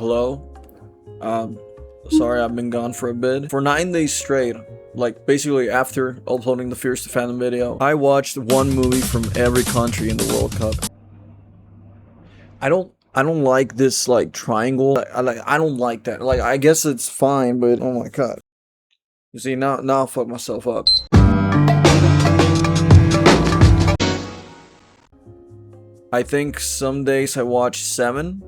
Hello. Sorry I've been gone for a bit. For 9 days straight, like basically after uploading the Fierce to Fandom video, I watched one movie from every country in the World Cup. I don't like this like triangle. I don't like that. Like I guess it's fine, but oh my god. You see now I fuck myself up. I think some days I watch 7.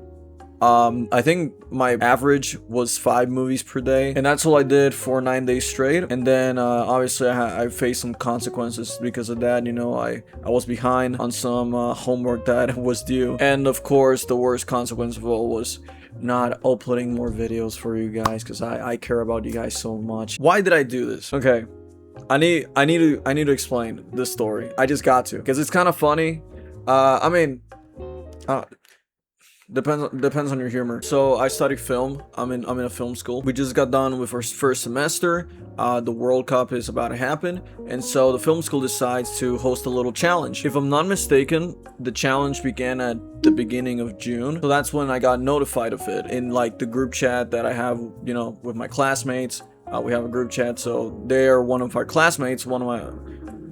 I think my average was 5 movies per day, and that's all I did for 9 days straight. And then obviously I faced some consequences because of that. You know, I was behind on some homework that was due, and of course the worst consequence of all was not uploading more videos for you guys because I care about you guys so much. Why did I do this? Okay, I need to explain this story. I just got to, because it's kind of funny. I mean, depends on your humor. So I study film. I'm in a film school. We just got done with our first semester. The World Cup is about to happen, and so the film school decides to host a little challenge. If I'm not mistaken, the challenge began at the beginning of June. So that's when I got notified of it in like the group chat that I have, you know, with my classmates. We have a group chat, so they're one of our classmates, one of my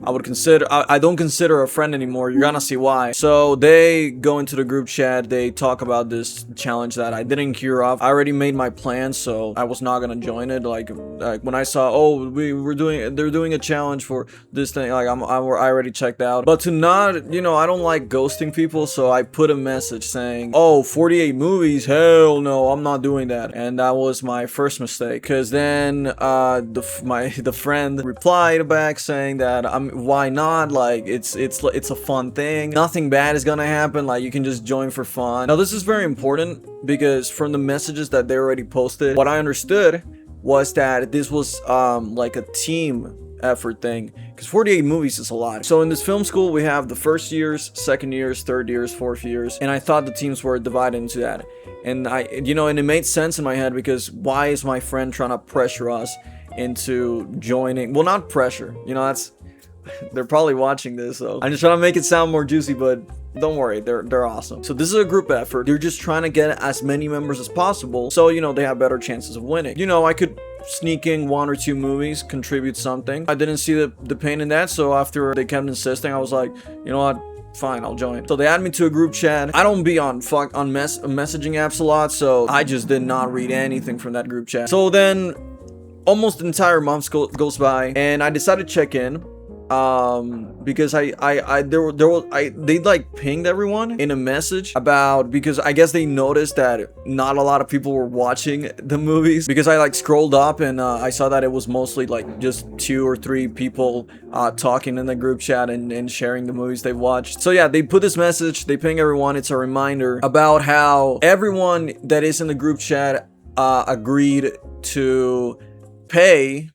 I don't consider a friend anymore. You're gonna see why. So they go into the group chat, they talk about this challenge that I didn't hear of. I already made my plans, so I was not gonna join it. Like when I saw, oh, they're doing a challenge for this thing, like I already checked out. But to not, you know, I don't like ghosting people, so I put a message saying, oh, 48 movies, hell no, I'm not doing that. And that was my first mistake, because then the friend replied back saying that why not, like it's a fun thing, nothing bad is gonna happen, like you can just join for fun. Now this is very important because from the messages that they already posted, what I understood was that this was like a team effort thing, because 48 movies is a lot. So in this film school we have the first years, second years, third years, fourth years, and I thought the teams were divided into that. And and it made sense in my head, because why is my friend trying to pressure us into joining? Well, not pressure, you know, that's they're probably watching this, so I'm just trying to make it sound more juicy, but don't worry, they're awesome. So this is a group effort. They're just trying to get as many members as possible, so you know they have better chances of winning. You know, I could sneak in 1 or 2 movies, contribute something. I didn't see the pain in that, so after they kept insisting, I was like, you know what, fine, I'll join. So they add me to a group chat. I don't be on messaging apps a lot, so I just did not read anything from that group chat. So then almost the entire month goes by, and I decided to check in. Because they like pinged everyone in a message about, because I guess they noticed that not a lot of people were watching the movies, because I like scrolled up and I saw that it was mostly like just 2 or 3 people talking in the group chat and sharing the movies they watched. So yeah, they put this message, they ping everyone. It's a reminder about how everyone that is in the group chat agreed to pay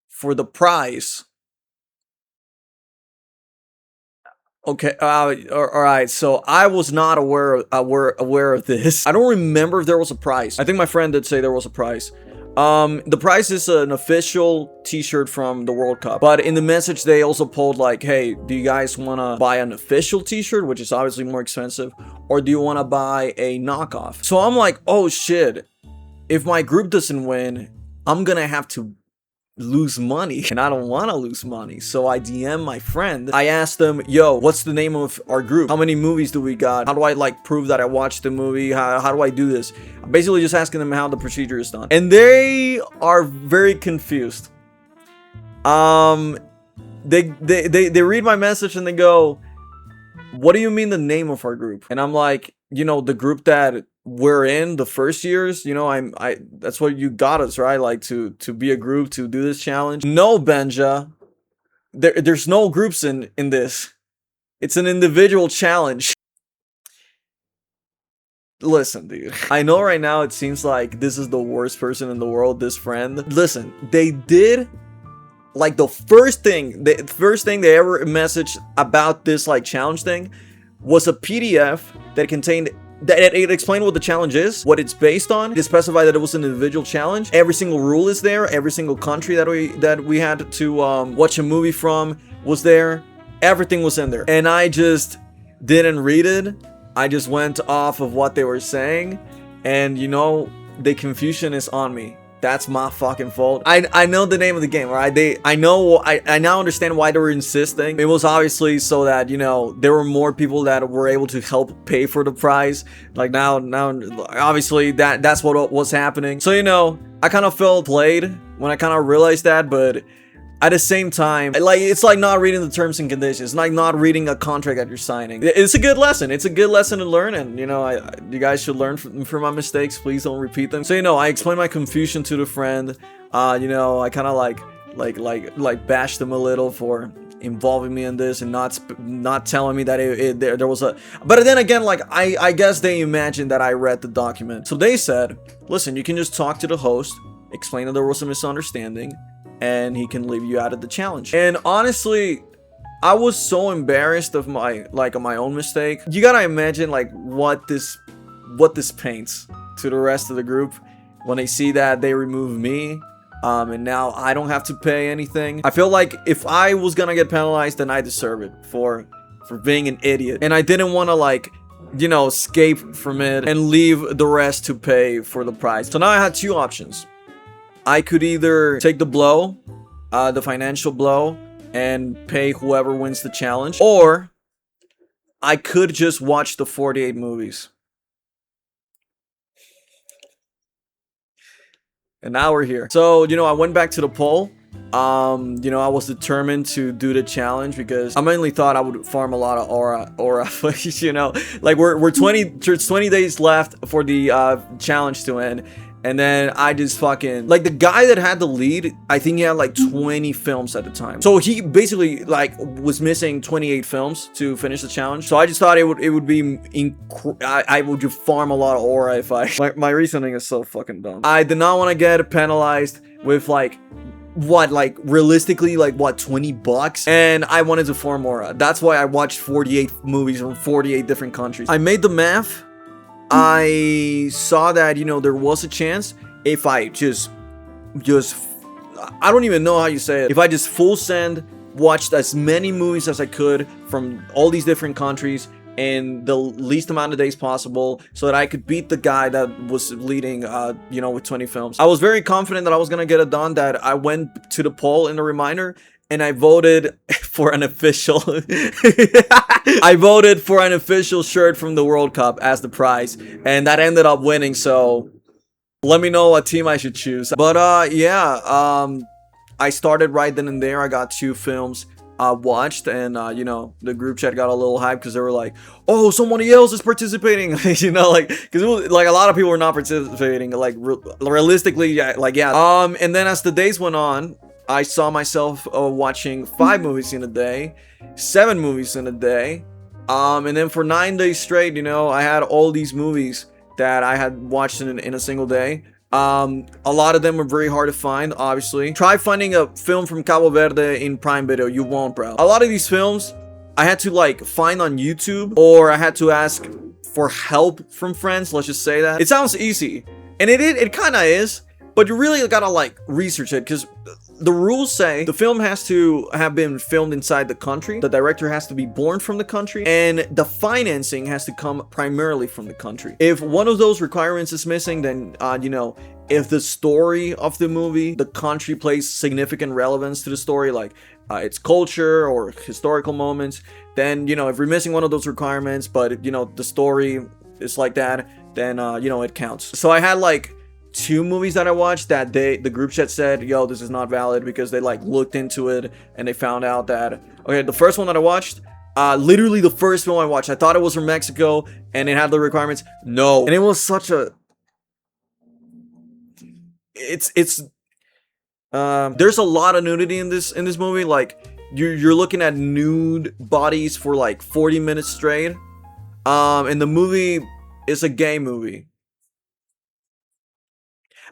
for the price. Okay, all right. So I was not aware of this. I don't remember if there was a price. I think my friend did say there was a price. The price is an official t-shirt from the World Cup. But in the message, they also polled like, hey, do you guys want to buy an official t-shirt, which is obviously more expensive, or do you want to buy a knockoff? So I'm like, oh shit, if my group doesn't win, I'm gonna have to lose money, and I don't want to lose money. So I DM my friend. I asked them, yo, what's the name of our group? How many movies do we got? How do I like prove that I watched the movie? How do I do this? I'm basically just asking them how the procedure is done, and they are very confused. They read my message and they go, what do you mean the name of our group? And I'm like, you know, the group that we're in, the first years, you know, that's what you got us, right? Like to be a group, to do this challenge. No, Behnja, there's no groups in this. It's an individual challenge. Listen, dude, I know right now it seems like this is the worst person in the world, this friend. Listen, they did like the first thing they ever messaged about this like challenge thing was a PDF that contained that it explained what the challenge is, what it's based on. It specified that it was an individual challenge. Every single rule is there. Every single country that we had to watch a movie from was there. Everything was in there, and I just didn't read it. I just went off of what they were saying, And you know, the confusion is on me. That's my fucking fault. I know the name of the game, right? I now understand why they were insisting. It was obviously so that, you know, there were more people that were able to help pay for the prize. Like now obviously that's what was happening. So, you know, I kind of felt played when I kind of realized that, but at the same time, like, it's like not reading the terms and conditions. It's like not reading a contract that you're signing. It's a good lesson. It's a good lesson to learn, and you know, you guys should learn from my mistakes. Please don't repeat them. So, you know, I explained my confusion to the friend. You know, I kind of like bashed him a little for involving me in this and not telling me that there was a. But then again, like, I guess they imagined that I read the document. So they said, listen, you can just talk to the host, explain that there was a misunderstanding, and he can leave you out of the challenge. And honestly, I was so embarrassed of my own mistake. You gotta imagine like what this paints to the rest of the group when they see that they remove me, and now I don't have to pay anything. I feel like if I was gonna get penalized, then I deserve it for being an idiot. And I didn't want to, like, you know, escape from it and leave the rest to pay for the prize. So now I had two options. I could either take the blow, the financial blow, and pay whoever wins the challenge, or I could just watch the 48 movies. And now we're here. So, you know, I went back to the poll. You know, I was determined to do the challenge because I mainly thought I would farm a lot of aura, you know, like there's 20 days left for the challenge to end. And then I just fucking, like, the guy that had the lead, I think he had like 20 films at the time. So he basically like was missing 28 films to finish the challenge. So I just thought it would be, I would just farm a lot of aura if I, my reasoning is so fucking dumb. I did not want to get penalized with like, realistically, like, what, $20? And I wanted to farm aura. That's why I watched 48 movies from 48 different countries. I made the math. I saw that, you know, there was a chance if I just I don't even know how you say it. If I just full send, watched as many movies as I could from all these different countries in the least amount of days possible, so that I could beat the guy that was leading, you know, with 20 films. I was very confident that I was gonna get it done, that I went to the poll in the reminder, and I voted for an official I voted for an official shirt from the World Cup as the prize, and that ended up winning. So let me know what team I should choose. But yeah, I started right then and there. I got 2 films watched, and you know, the group chat got a little hyped because they were like, oh, somebody else is participating. You know, like, because like a lot of people were not participating, like, realistically, yeah, like, yeah. And then as the days went on, I saw myself watching 5 movies in a day, 7 movies in a day, and then for 9 days straight, you know, I had all these movies that I had watched in a single day. A lot of them were very hard to find, obviously. Try finding a film from Cabo Verde in Prime Video. You won't, bro. A lot of these films I had to, like, find on YouTube, or I had to ask for help from friends. Let's just say that. It sounds easy, and it kind of is, but you really gotta, like, research it, because the rules say the film has to have been filmed inside the country, the director has to be born from the country, and the financing has to come primarily from the country. If one of those requirements is missing, then, you know, if the story of the movie, the country plays significant relevance to the story, like its culture or historical moments, then, you know, if we're missing one of those requirements, but, you know, the story is like that, then, you know, it counts. So I had, like, 2 movies that I watched that the group chat said, yo, this is not valid, because they, like, looked into it and they found out that, okay, the first one that I watched, literally the first film I watched, I thought it was from Mexico and it had the requirements. No. And it was such a, there's a lot of nudity in this movie. Like, you're looking at nude bodies for like 40 minutes straight. And the movie is a gay movie.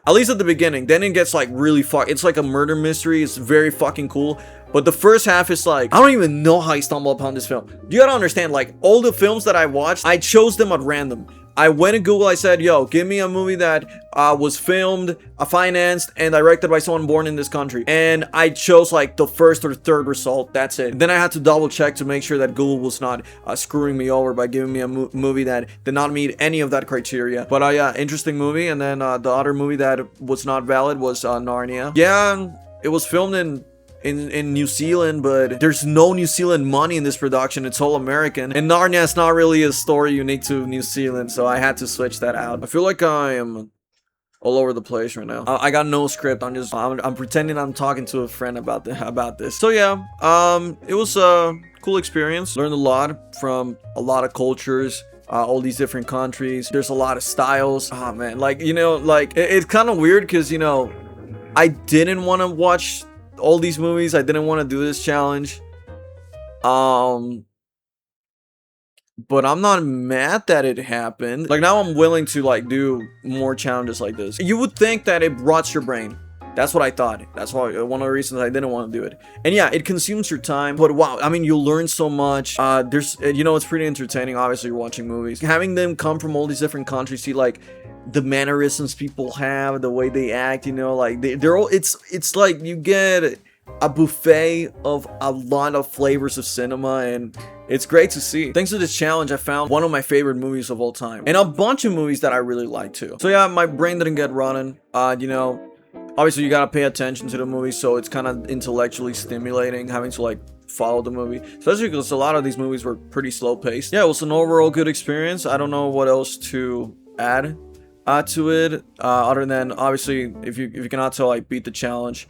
At least at the beginning. Then it gets like really it's like a murder mystery. It's very fucking cool. But the first half is like, I don't even know how I stumbled upon this film. You gotta understand, like, all the films that I watched, I chose them at random. I went to Google, I said, yo, give me a movie that was filmed, financed, and directed by someone born in this country. And I chose like the first or third result. That's it. Then I had to double check to make sure that Google was not screwing me over by giving me a movie that did not meet any of that criteria. But yeah, interesting movie. And then the other movie that was not valid was Narnia. Yeah, it was filmed in New Zealand, but there's no New Zealand money in this production. It's all American, and Narnia is not really a story unique to New Zealand, so I had to switch that out. I feel like I am all over the place right now. I got no script. I'm pretending I'm talking to a friend about this. So yeah, it was a cool experience. Learned a lot from a lot of cultures. All these different countries. There's a lot of styles. Oh man, like, you know, like it's kind of weird because, you know, I didn't want to watch all these movies. I didn't want to do this challenge. But I'm not mad that it happened. Like, now I'm willing to like do more challenges like this. You would think that it rots your brain. That's what I thought. That's why one of the reasons I didn't want to do it. And yeah, it consumes your time. But wow, I mean, you learn so much. There's, you know, it's pretty entertaining. Obviously, you're watching movies. Having them come from all these different countries, see like the mannerisms people have, the way they act. You know, like they're all. It's like you get a buffet of a lot of flavors of cinema, and it's great to see. Thanks to this challenge, I found one of my favorite movies of all time, and a bunch of movies that I really like too. So yeah, my brain didn't get running. You know, obviously you gotta pay attention to the movie, so it's kind of intellectually stimulating having to like follow the movie, especially because a lot of these movies were pretty slow paced. Yeah, it was an overall good experience. I don't know what else to add to it, other than obviously if you cannot tell, I beat the challenge.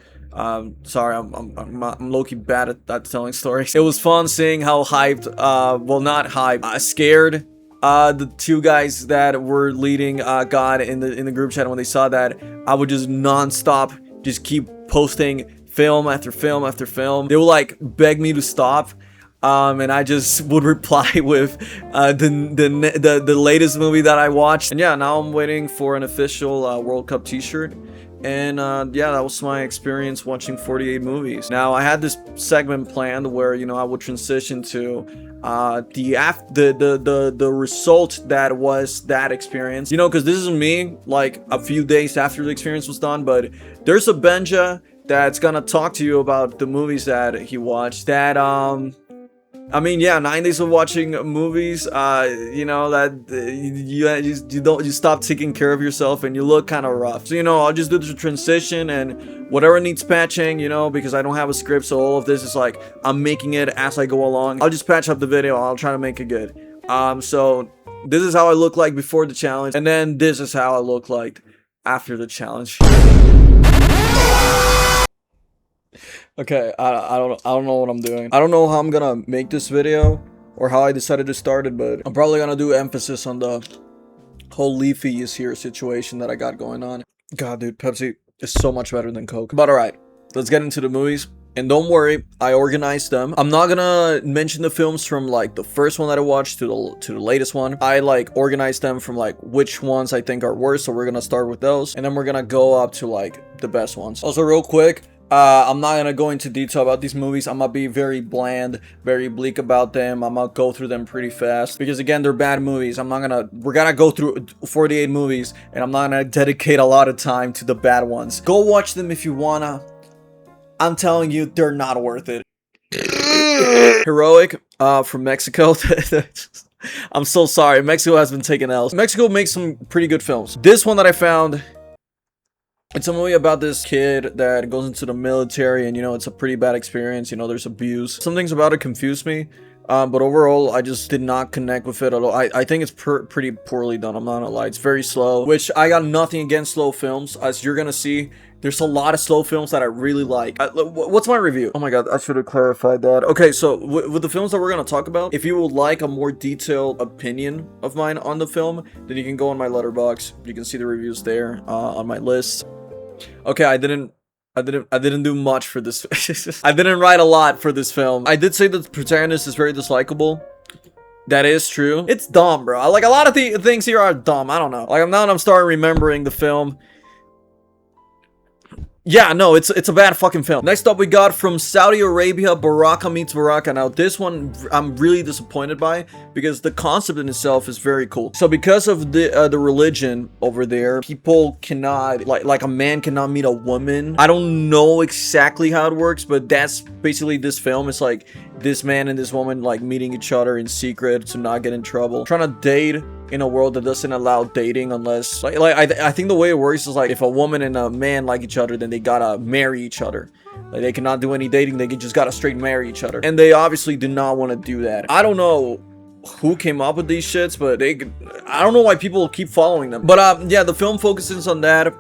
Sorry, I'm low-key bad at telling stories. It was fun seeing how hyped, well, not hyped, scared, the two guys that were leading, got in the group chat. When they saw that, I would just non-stop just keep posting film after film after film. They would like beg me to stop. And I just would reply with the latest movie that I watched. And yeah, now I'm waiting for an official World Cup t-shirt. And yeah, that was my experience watching 48 movies. Now, I had this segment planned where, you know, I would transition to the result that was that experience. You know, because this is me like a few days after the experience was done. But there's a Behnja that's gonna talk to you about the movies that he watched. That I mean, yeah, 9 days of watching movies, you know, that you stop taking care of yourself and you look kind of rough. So, you know, I'll just do the transition, and whatever needs patching, you know, because I don't have a script, so all of this is like, I'm making it as I go along. I'll just patch up the video, I'll try to make it good. So this is how I look like before the challenge, and then this is how I look like after the challenge. Okay, I don't know what I'm doing. I don't know how I'm gonna make this video or how I decided to start it, but I'm probably gonna do emphasis on the whole Leafy is here situation that I got going on. God, dude, Pepsi is so much better than Coke. But alright, let's get into the movies. And don't worry, I organized them. I'm not gonna mention the films from like the first one that I watched to the latest one. I like organized them from like which ones I think are worse, so we're gonna start with those. And then we're gonna go up to like the best ones. Also, real quick, I'm not gonna go into detail about these movies. I'm gonna be very bland, very bleak about them. I'm gonna go through them pretty fast because again, they're bad movies. We're gonna go through 48 movies, and I'm not gonna dedicate a lot of time to the bad ones. Go watch them if you wanna. I'm telling you, they're not worth it. Heroic, from Mexico. I'm so sorry. Mexico has been taking L's. Mexico makes some pretty good films. This one that I found, it's a movie about this kid that goes into the military, and you know, it's a pretty bad experience. You know, there's abuse. Some things about it confused me, but overall, I just did not connect with it at all. I think it's pretty poorly done. I'm not gonna lie. It's very slow, which I got nothing against slow films. As you're gonna see, there's a lot of slow films that I really like. What's my review? Oh my god, I should have clarified that. Okay, so with the films that we're gonna talk about, if you would like a more detailed opinion of mine on the film, then you can go on my letterbox. You can see the reviews there on my list. Okay, I didn't do much for this. I didn't write a lot for this film. I did say that the protagonist is very dislikable. That is true. It's dumb, bro. Like, a lot of the things here are dumb. I don't know. Like, I'm starting remembering the film. Yeah, no, it's a bad fucking film. Next up, we got from Saudi Arabia, Baraka Meets Baraka. Now, this one I'm really disappointed by because the concept in itself is very cool. So, because of the religion over there, people cannot like a man cannot meet a woman. I don't know exactly how it works, but that's basically this film. It's like this man and this woman like meeting each other in secret to not get in trouble, trying to date in a world that doesn't allow dating unless I think the way it works is like if a woman and a man like each other, then they gotta marry each other. Like they cannot do any dating, they just gotta straight marry each other, and they obviously do not want to do that. I don't know who came up with these shits, but I don't know why people keep following them. But yeah, the film focuses on that,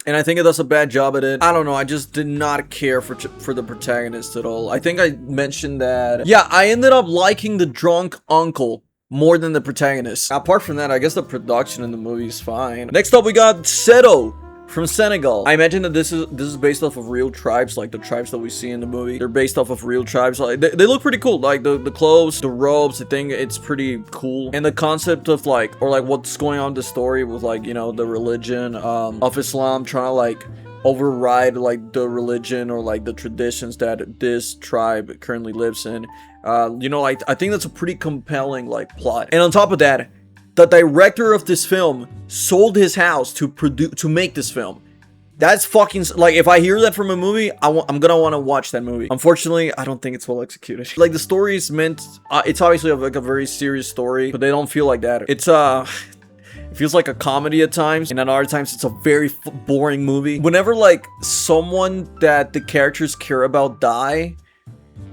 and I think it does a bad job at it. I don't know, I just did not care for the protagonist at all. I think I mentioned that. Yeah, I ended up liking the drunk uncle more than the protagonist. Apart from that, I guess the production in the movie is fine. Next up, we got Seto from Senegal. I imagine that this is based off of real tribes, like the tribes that we see in the movie. They're based off of real tribes. Like they look pretty cool. Like the clothes, the robes, I think it's pretty cool. And the concept of like what's going on in the story with like, you know, the religion of Islam trying to like override like the religion or like the traditions that this tribe currently lives in. You know, I think that's a pretty compelling like plot. And on top of that, the director of this film sold his house to make this film. That's fucking, like, if I hear that from a movie, I'm gonna want to watch that movie. Unfortunately, I don't think it's well executed. Like, the story is meant, it's obviously like a very serious story, but they don't feel like that. It's it feels like a comedy at times, and at other times it's a very boring movie. Whenever like someone that the characters care about die,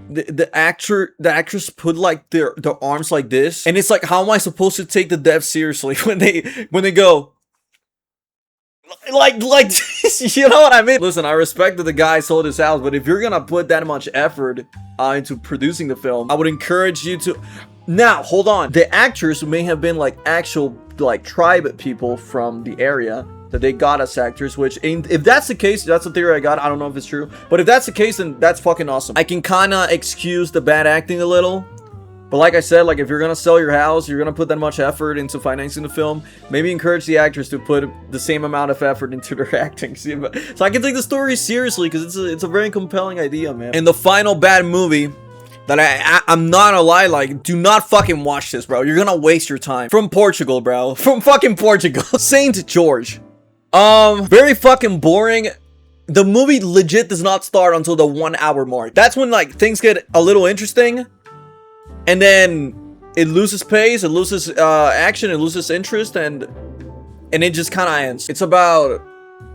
the actress put like their arms like this, and it's like, how am I supposed to take the death seriously when they go like you know what I mean? Listen, I respect that the guy sold his house, but if you're gonna put that much effort into producing the film, I would encourage you to. Now, hold on. The actors may have been like actual like tribe people from the area that they got as actors, which if that's the case, that's the theory I got. I don't know if it's true, but if that's the case, then that's fucking awesome. I can kind of excuse the bad acting a little, but like I said, like if you're gonna sell your house, you're gonna put that much effort into financing the film, maybe encourage the actors to put the same amount of effort into their acting. So I can take the story seriously because it's a very compelling idea, man. And the final bad movie that I'm not gonna lie, like, do not fucking watch this, bro. You're gonna waste your time. From Portugal, bro. From fucking Portugal. Saint George. Very fucking boring. The movie legit does not start until the 1 hour mark. That's when, like, things get a little interesting. And then it loses pace, it loses action, it loses interest, and it just kind of ends. It's about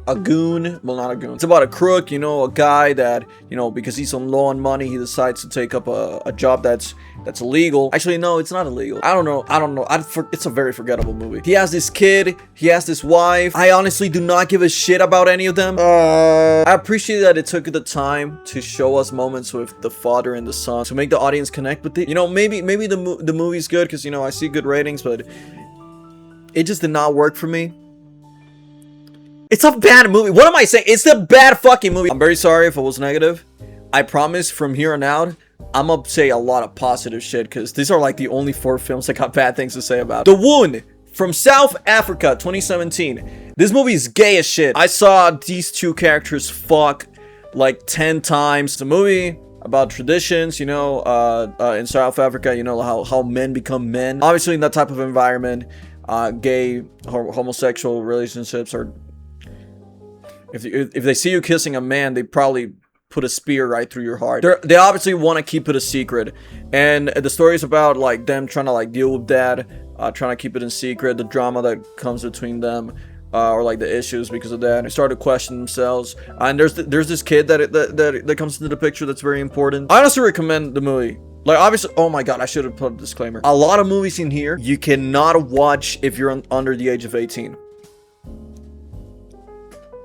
a goon, well, not a goon, it's about a crook, you know, a guy that, you know, because he's on low on money, he decides to take up a job that's illegal. Actually, no, it's not illegal. I don't know. It's a very forgettable movie. He has this kid, he has this wife. I honestly do not give a shit about any of them. I appreciate that it took the time to show us moments with the father and the son to make the audience connect with it. You know, maybe the movie's good because, you know, I see good ratings, but it just did not work for me. It's a bad movie. What am I saying? It's a bad fucking movie. I'm very sorry if I was negative. I promise from here on out, I'm gonna say a lot of positive shit because these are like the only 4 films I got bad things to say about. The Wound from South Africa, 2017. This movie is gay as shit. I saw these 2 characters fuck like 10 times. The movie about traditions, you know, in South Africa, you know, how men become men. Obviously, in that type of environment, gay, homosexual relationships are. If they see you kissing a man, they probably put a spear right through your heart. They obviously want to keep it a secret, and the story is about like them trying to like deal with that, trying to keep it in secret, the drama that comes between them, or like the issues because of that. They start to question themselves, and there's this kid that comes into the picture that's very important. I honestly recommend the movie. Like, obviously, oh my god, I should have put a disclaimer. A lot of movies in here you cannot watch if you're under the age of 18.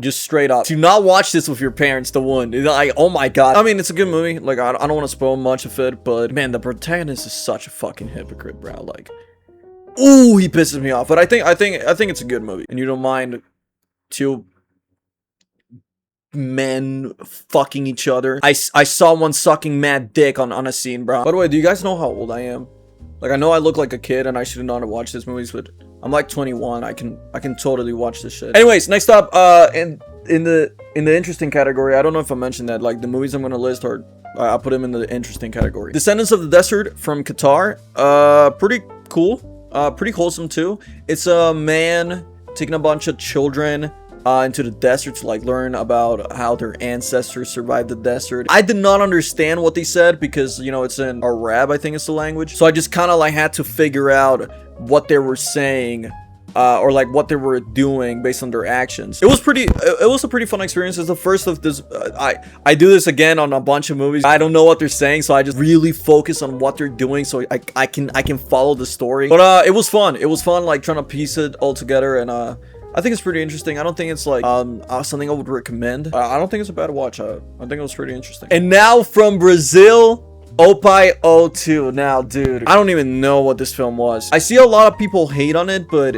Just straight up. Do not watch this with your parents, The Wound. Like, oh my god. I mean, it's a good movie. Like, I don't want to spoil much of it, but man, the protagonist is such a fucking hypocrite, bro. Like, ooh, he pisses me off. But I think it's a good movie. And you don't mind 2 men fucking each other. I saw one sucking mad dick on a scene, bro. By the way, do you guys know how old I am? Like, I know I look like a kid and I should not have watched these movies, but I'm like 21. I can totally watch this shit. Anyways, next up, in the in the interesting category. I don't know if I mentioned that. Like the movies I'm gonna list are, I put them in the interesting category. Descendants of the Desert from Qatar. Pretty cool. Pretty wholesome too. It's a man taking a bunch of children into the desert to like learn about how their ancestors survived the desert. I did not understand what they said because, you know, it's in Arab, I think it's the language. So I just kind of like had to figure out what they were saying, or like what they were doing based on their actions. It was a pretty fun experience. It's the first of this. I do this again on a bunch of movies. I don't know what they're saying, so I just really focus on what they're doing so I can follow the story. But it was fun. It was fun like trying to piece it all together, and I think it's pretty interesting. I don't think it's like something I would recommend. I don't think it's a bad watch. I think it was pretty interesting. And now from Brazil, Opai O2. Now, dude, I don't even know what this film was. I see a lot of people hate on it, but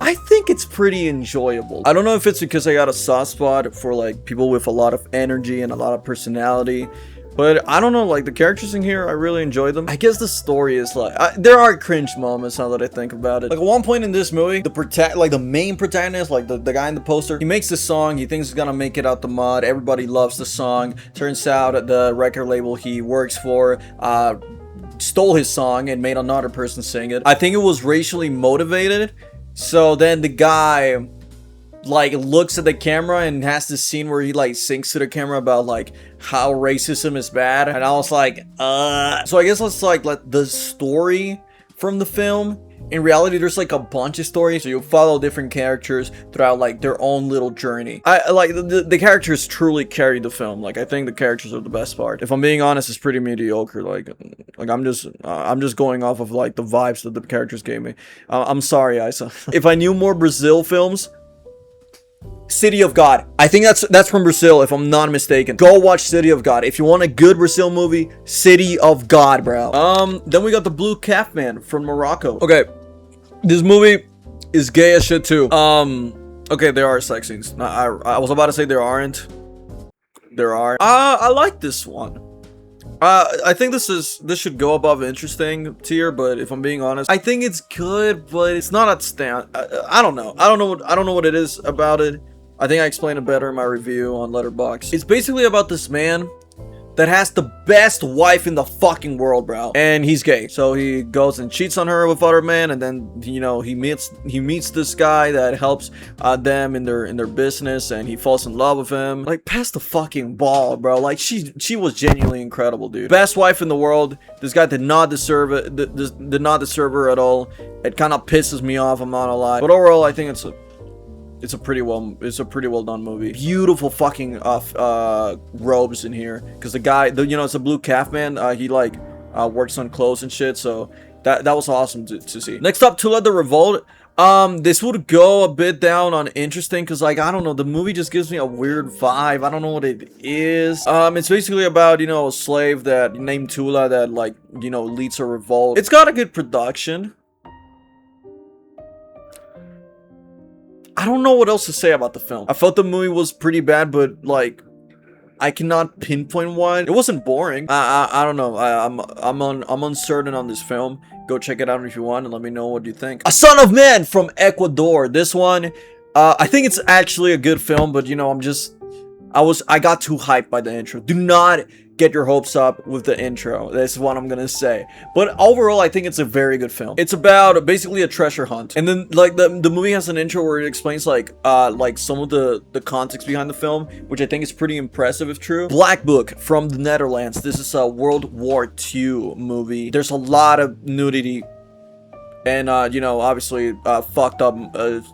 I think it's pretty enjoyable. I don't know if it's because I got a soft spot for like people with a lot of energy and a lot of personality, but I don't know, like the characters in here, I really enjoy them. I guess the story is like, there are cringe moments now that I think about it. Like at one point in this movie, the main protagonist, like the guy in the poster, he makes this song, he thinks he's gonna make it out the mud, everybody loves the song. Turns out the record label he works for, stole his song and made another person sing it. I think it was racially motivated. So then the guy like looks at the camera and has this scene where he like sings to the camera about like how racism is bad, and I was like, so I guess let's like let the story from the film. In reality, there's like a bunch of stories, so you follow different characters throughout like their own little journey. I like the characters truly carry the film. Like I think the characters are the best part. If I'm being honest, it's pretty mediocre. Like I'm just going off of like the vibes that the characters gave me. I'm sorry, Isa. If I knew more Brazil films, City of God. I think that's from Brazil, if I'm not mistaken. Go watch City of God. If you want a good Brazil movie, City of God, bro. Then we got The Blue Calf Man from Morocco. Okay, this movie is gay as shit too. Okay, there are sex scenes. I was about to say there aren't. There are. I like this one. I think this should go above interesting tier, but if I'm being honest, I think it's good, but it's not at stand. I don't know. I don't know what it is about it. I think I explained it better in my review on Letterboxd. It's basically about this man that has the best wife in the fucking world, bro, and he's gay. So he goes and cheats on her with other men, and then, you know, he meets this guy that helps them in their business, and he falls in love with him. Like, pass the fucking ball, bro. Like, she was genuinely incredible, dude. Best wife in the world. This guy did not deserve it. Did not deserve her at all. It kind of pisses me off, I'm not gonna lie. But overall, I think it's a pretty well done movie. Beautiful fucking robes in here, because the guy, you know, it's a blue calf man. He like works on clothes and shit, so that was awesome to see. Next up, To Let the Revolt. This would go a bit down on interesting, because like, I don't know, the movie just gives me a weird vibe. I don't know what it is. It's basically about, you know, a slave that named Tula that, like, you know, leads a revolt. It's got a good production. I don't know what else to say about the film. I felt the movie was pretty bad, but like, I cannot pinpoint one. It wasn't boring. I don't know. I'm uncertain on this film. Go check it out if you want and let me know what you think. A Son of Man from Ecuador. This one, I think it's actually a good film, but you know, I got too hyped by the intro. Do not get your hopes up with the intro. That's what I'm gonna say. But overall, I think it's a very good film. It's about basically a treasure hunt, and then like the movie has an intro where it explains like some of the context behind the film, which I think is pretty impressive if true. Black Book from the Netherlands. This is a World War II movie. There's a lot of nudity and you know, obviously fucked up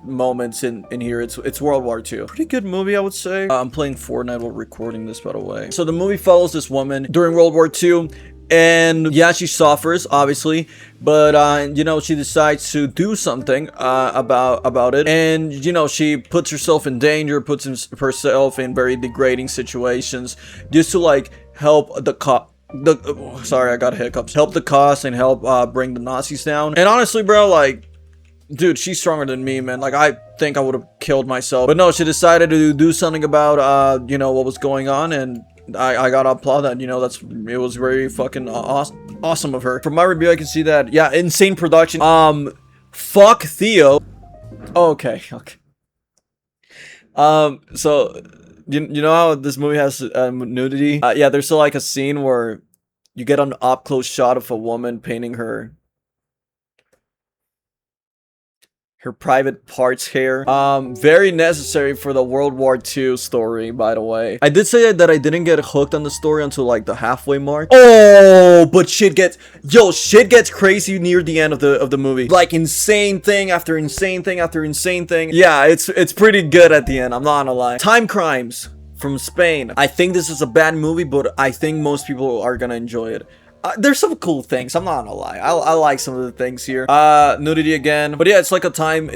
moments in here. It's World War II. Pretty good movie, I would say. I'm playing Fortnite while recording this, by the way. So the movie follows this woman during World War II, and yeah, she suffers, obviously, but you know, she decides to do something about it, and you know, she puts herself in danger, puts herself in very degrading situations just to like help sorry, I got hiccups. Help the cause and help bring the Nazis down. And honestly, bro, like, dude, she's stronger than me, man. Like, I think I would have killed myself. But no, she decided to do something about, you know, what was going on, and I gotta applaud that. You know, it was very fucking awesome of her. From my review, I can see that, yeah, insane production. Fuck Theo. Okay. So you know how this movie has nudity? Yeah, there's still like a scene where you get an up close shot of a woman painting her private parts hair. Very necessary for the World War II story, by the way. I did say that I didn't get hooked on the story until like the halfway mark. Oh, but shit gets crazy near the end of the movie. Like insane thing after insane thing after insane thing. Yeah, it's pretty good at the end, I'm not gonna lie. Time Crimes from Spain. I think this is a bad movie, but I think most people are gonna enjoy it. There's some cool things, I'm not gonna lie. I like some of the things here. Nudity again. But yeah, it's like a time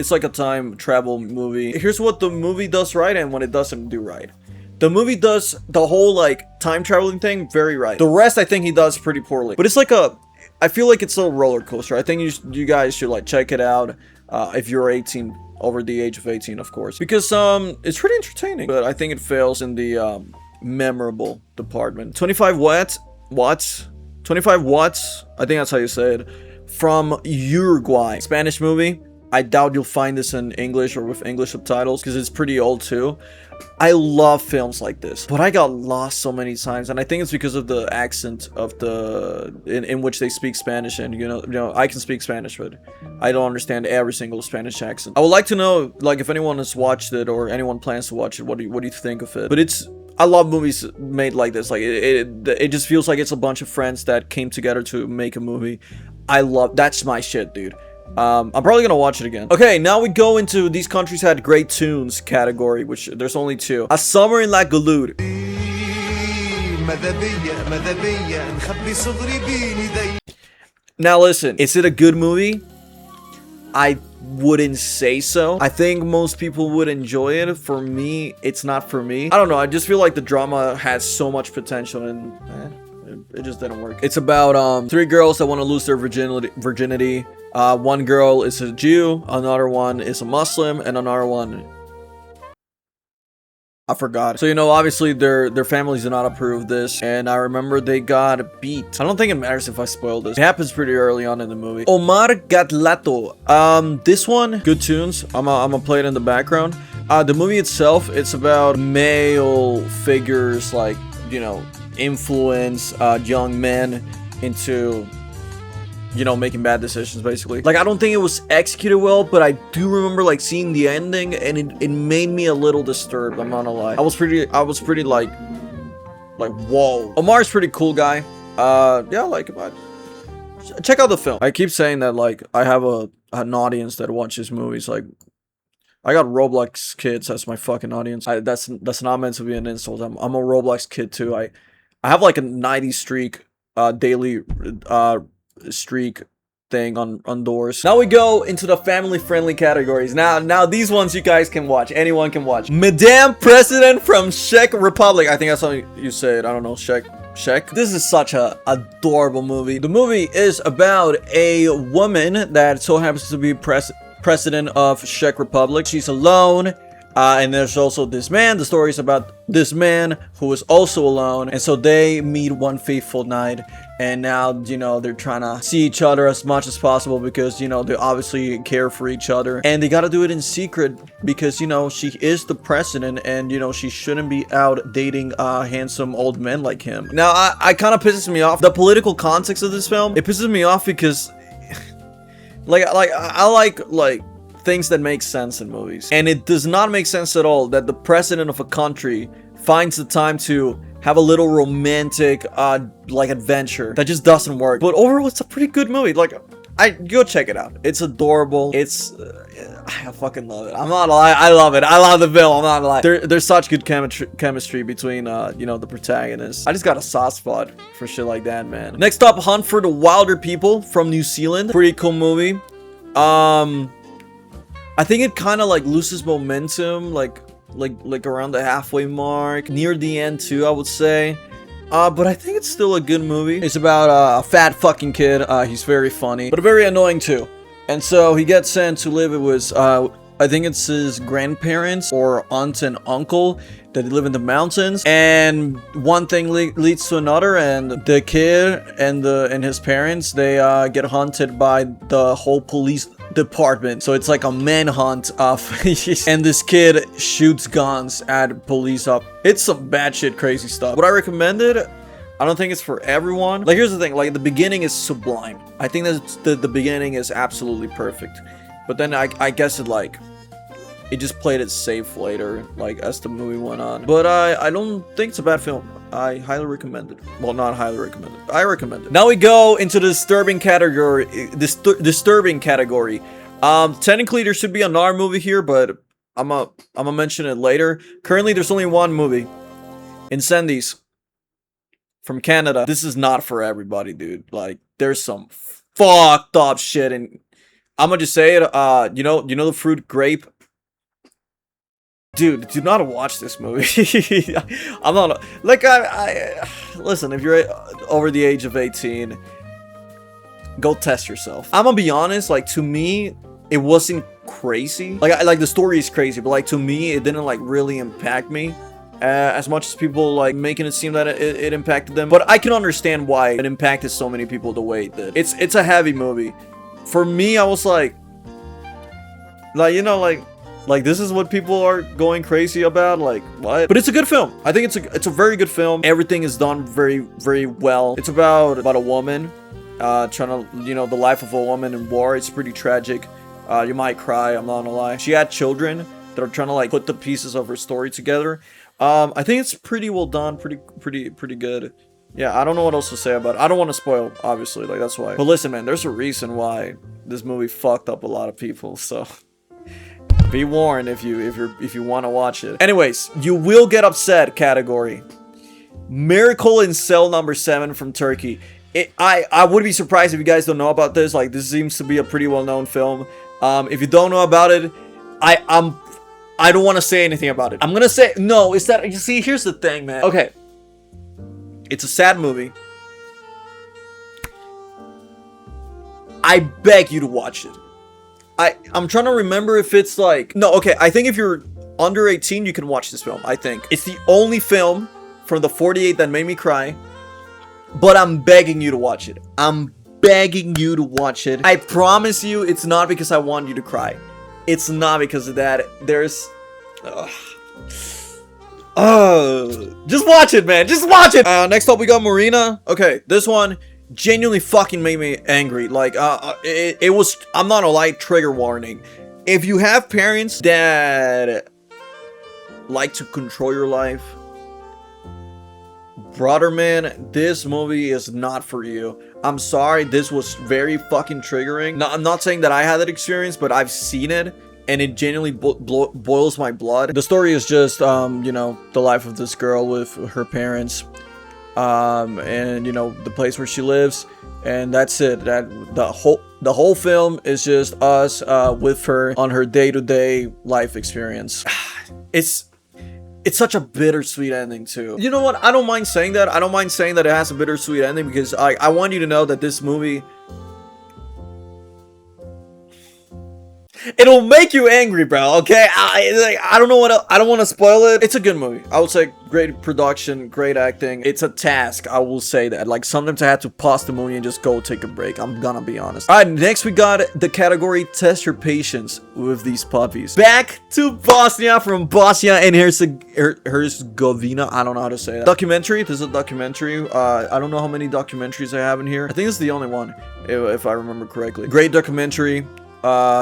travel movie. Here's what the movie does right and what it doesn't do right. The movie does the whole like time traveling thing very right. The rest I think he does pretty poorly. But it's like I feel like it's a roller coaster. I think you guys should like check it out if you're 18, over the age of 18, of course. Because it's pretty entertaining. But I think it fails in the memorable department. 25 watts. 25 watts, I think that's how you say it, from Uruguay. Spanish movie. I doubt you'll find this in English or with English subtitles because it's pretty old too. I love films like this, but I got lost so many times, and I think it's because of the accent of in which they speak Spanish. And you know, I can speak Spanish, but I don't understand every single Spanish accent. I would like to know, like, if anyone has watched it or anyone plans to watch it, what do you think of it? But I love movies made like this. Like it just feels like it's a bunch of friends that came together to make a movie. That's my shit, dude. I'm probably gonna watch it again. Okay, now we go into these countries had great tunes category, which there's only two. A Summer in La Galoud. Now listen, is it a good movie? I wouldn't say so. I think most people would enjoy it. For me, it's not for me. I don't know, I just feel like the drama has so much potential and it just didn't work. It's about three girls that want to lose their virginity. One girl is a Jew, another one is a Muslim, and another one I forgot. So, you know, obviously their families do not approve this, and I remember they got beat. I don't think it matters if I spoil this. It happens pretty early on in the movie. Omar Gatlato. This one, good tunes. I'm gonna play it in the background. The movie itself, it's about male figures, like, you know, influence young men into, you know, making bad decisions, basically. Like, I don't think it was executed well, but I do remember like seeing the ending, and it made me a little disturbed, I'm not gonna lie. I was pretty like whoa. Omar's pretty cool guy. Yeah, like, check out the film. I keep saying that, like, I have an audience that watches movies. Like, I got Roblox kids as my fucking audience. That's not meant to be an insult. I'm a Roblox kid too. I have like a 90 streak daily streak thing on doors. Now we go into the family friendly categories. Now these ones you guys can watch. Anyone can watch. Madame President from Czech Republic. I think that's how you say it. I don't know. Czech. This is such a adorable movie. The movie is about a woman that so happens to be president of Czech Republic. She's alone. And there's also this man. The story is about this man who is also alone. And so they meet one fateful night. And now, you know, they're trying to see each other as much as possible because, you know, they obviously care for each other. And they got to do it in secret because, you know, she is the president and, you know, she shouldn't be out dating handsome old men like him. Now, I kind of pisses me off. The political context of this film, it pisses me off because, I like things that make sense in movies. And it does not make sense at all that the president of a country finds the time to have a little romantic like adventure. That just doesn't work. But overall, it's a pretty good movie. Like, go check it out. It's adorable. It's I fucking love it. I'm not gonna lie, I love it. I love the film. I'm not gonna lie. There's such good chemistry between you know, the protagonists. I just got a soft spot for shit like that, man. Next up, Hunt for the Wilder People from New Zealand. Pretty cool movie. I think it kind of like loses momentum like around the halfway mark, near the end too, I would say. But I think it's still a good movie. It's about a fat fucking kid. He's very funny, but very annoying too. And so he gets sent to live with I think it's his grandparents or aunt and uncle that live in the mountains. And one thing leads to another, and the kid and his parents, they get hunted by the department. So it's like a manhunt of and this kid shoots guns at police up. It's some bad shit crazy stuff. Would I recommend it? I don't think it's for everyone. Like, here's the thing, like, the beginning is sublime. I think that the beginning is absolutely perfect. But then I guess it just played it safe later, like, as the movie went on. But I don't think it's a bad film. I highly recommend it. Well, not highly recommend it. I recommend it. Now we go into the disturbing category. Disturbing category. Technically there should be another movie here, but I'm gonna mention it later. Currently, there's only one movie. Incendies. From Canada. This is not for everybody, dude. Like, there's some fucked up shit, and I'm gonna just say it. You know the fruit grape. Dude, do not watch this movie. I'm not like I listen. If you're over the age of 18, go test yourself. I'm gonna be honest. Like, to me, it wasn't crazy. Like the story is crazy, but like, to me, it didn't like really impact me. As much as people like making it seem that it impacted them, but I can understand why it impacted so many people the way it did. It's a heavy movie. For me, I was like you know, like this is what people are going crazy about. Like, what? But it's a good film. I think it's a very good film. Everything is done very, very well. It's about a woman trying to, you know, the life of a woman in war. It's pretty tragic. You might cry. I'm not gonna lie. She had children that are trying to like put the pieces of her story together. I think it's pretty well done, pretty good. Yeah, I don't know what else to say about it. I don't want to spoil, obviously, like, that's why. But listen, man, there's a reason why this movie fucked up a lot of people, so be warned if you want to watch it. Anyways, you will get upset category. Miracle in Cell Number 7 from Turkey. I would be surprised if you guys don't know about this. Like, this seems to be a pretty well-known film. If you don't know about it, I don't want to say anything about it. I'm gonna say, no, it's that, you see, here's the thing, man. Okay. It's a sad movie. I beg you to watch it. I'm trying to remember if it's like, no, okay, I think if you're under 18, you can watch this film, I think. It's the only film from the 48 that made me cry, but I'm begging you to watch it. I'm begging you to watch it. I promise you, it's not because I want you to cry. It's not because of that. There's... just watch it, man. Just watch it. Next up, we got Marina. Okay, this one genuinely fucking made me angry. Like, it was... I'm not gonna lie, trigger warning. If you have parents that like to control your life, brother, man, this movie is not for you. I'm sorry, this was very fucking triggering. No, I'm not saying that I had that experience, but I've seen it, and it genuinely boils my blood. The story is just, you know, the life of this girl with her parents, and, you know, the place where she lives, and that's it. The whole film is just us with her on her day-to-day life experience. It's such a bittersweet ending, too. You know what? I don't mind saying that. I don't mind saying that it has a bittersweet ending, because I want you to know that this movie... It'll make you angry, bro, okay? I don't know what I don't want to spoil it. It's a good movie. I would say great production, great acting. It's a task, I will say that. Like, sometimes I had to pause the movie and just go take a break. I'm gonna be honest. Alright, next we got the category Test Your Patience with These Puppies. Back to Bosnia from Bosnia and Herzegovina. I don't know how to say that. Documentary. This is a documentary. I don't know how many documentaries I have in here. I think this is the only one, if I remember correctly. Great documentary.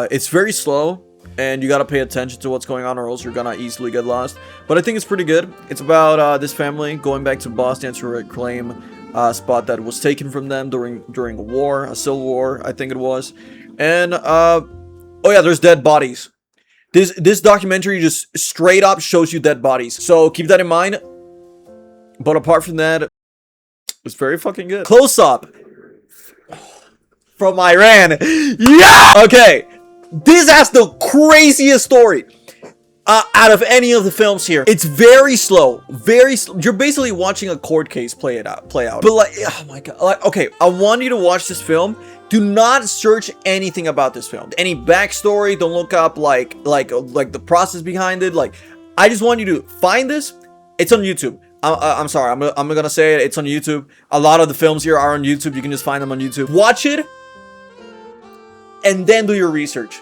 It's very slow, and you gotta pay attention to what's going on, or else you're gonna easily get lost. But I think it's pretty good. It's about this family going back to Bosnia to reclaim a spot that was taken from them during a war, a civil war, I think it was. And oh yeah, there's dead bodies. This documentary just straight up shows you dead bodies, so keep that in mind. But apart from that, it's very fucking good. Close Up from Iran. Yeah! Okay. This has the craziest story out of any of the films here. It's very slow. You're basically watching a court case play out. But like, oh my god. Like, okay, I want you to watch this film. Do not search anything about this film. Any backstory. Don't look up like the process behind it. Like, I just want you to find this. It's on YouTube. I'm sorry. I'm gonna say it. It's on YouTube. A lot of the films here are on YouTube. You can just find them on YouTube. Watch it. and then do your research.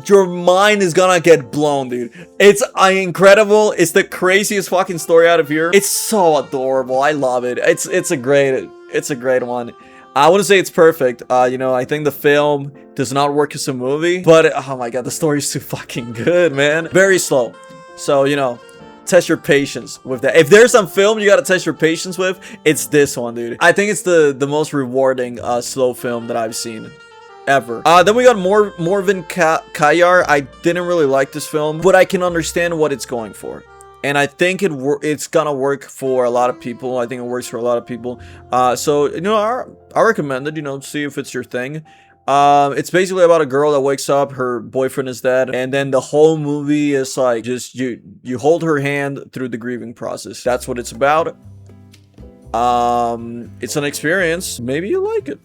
Your mind is gonna get blown, dude. It's incredible. It's the craziest fucking story out of here. It's so adorable. I love it. It's a great one. I wouldn't say it's perfect. You know, I think the film does not work as a movie, but oh my god, the story's too fucking good, man. Very slow. So, you know, test your patience with that. If there's some film you gotta test your patience with, it's this one, dude. I think it's the most rewarding slow film that I've seen ever. Then we got Morvin Kayar. I didn't really like this film, but I can understand what it's going for. And I think it's gonna work for a lot of people. I think it works for a lot of people. So, you know, I recommend it, you know, see if it's your thing. It's basically about a girl that wakes up, her boyfriend is dead, and then the whole movie is like, just, you hold her hand through the grieving process. That's what it's about. It's an experience. Maybe you like it.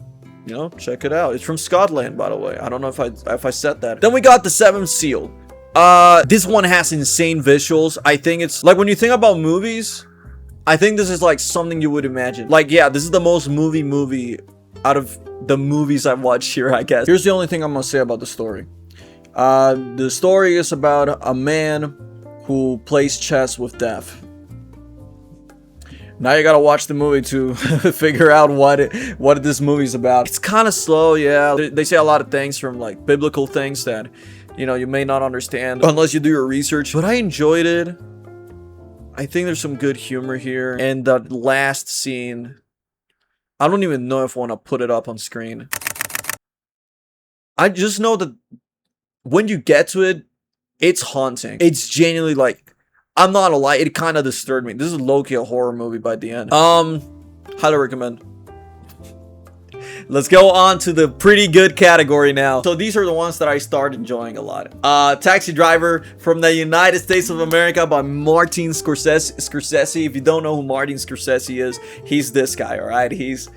You know, check it out. It's from Scotland, by the way. I don't know if I said that. Then we got The Seventh Seal. This one has insane visuals. I think it's like, when you think about movies, I think this is like something you would imagine. Like, yeah, this is the most movie out of the movies I've watched here, I guess. Here's the only thing I'm gonna say about the story. The story is about a man who plays chess with death. Now you gotta watch the movie to figure out what this movie's about. It's kind of slow, yeah. They say a lot of things from like biblical things that, you know, you may not understand unless you do your research. But I enjoyed it. I think there's some good humor here. And the last scene, I don't even know if I want to put it up on screen. I just know that when you get to it, it's haunting. It's genuinely like, I'm not gonna lie, it kind of disturbed me. This is low-key a horror movie by the end. Highly recommend. Let's go on to the pretty good category now. So these are the ones that I started enjoying a lot. Taxi Driver from the United States of America by Martin Scorsese. If you don't know who Martin Scorsese is, he's this guy, all right? He's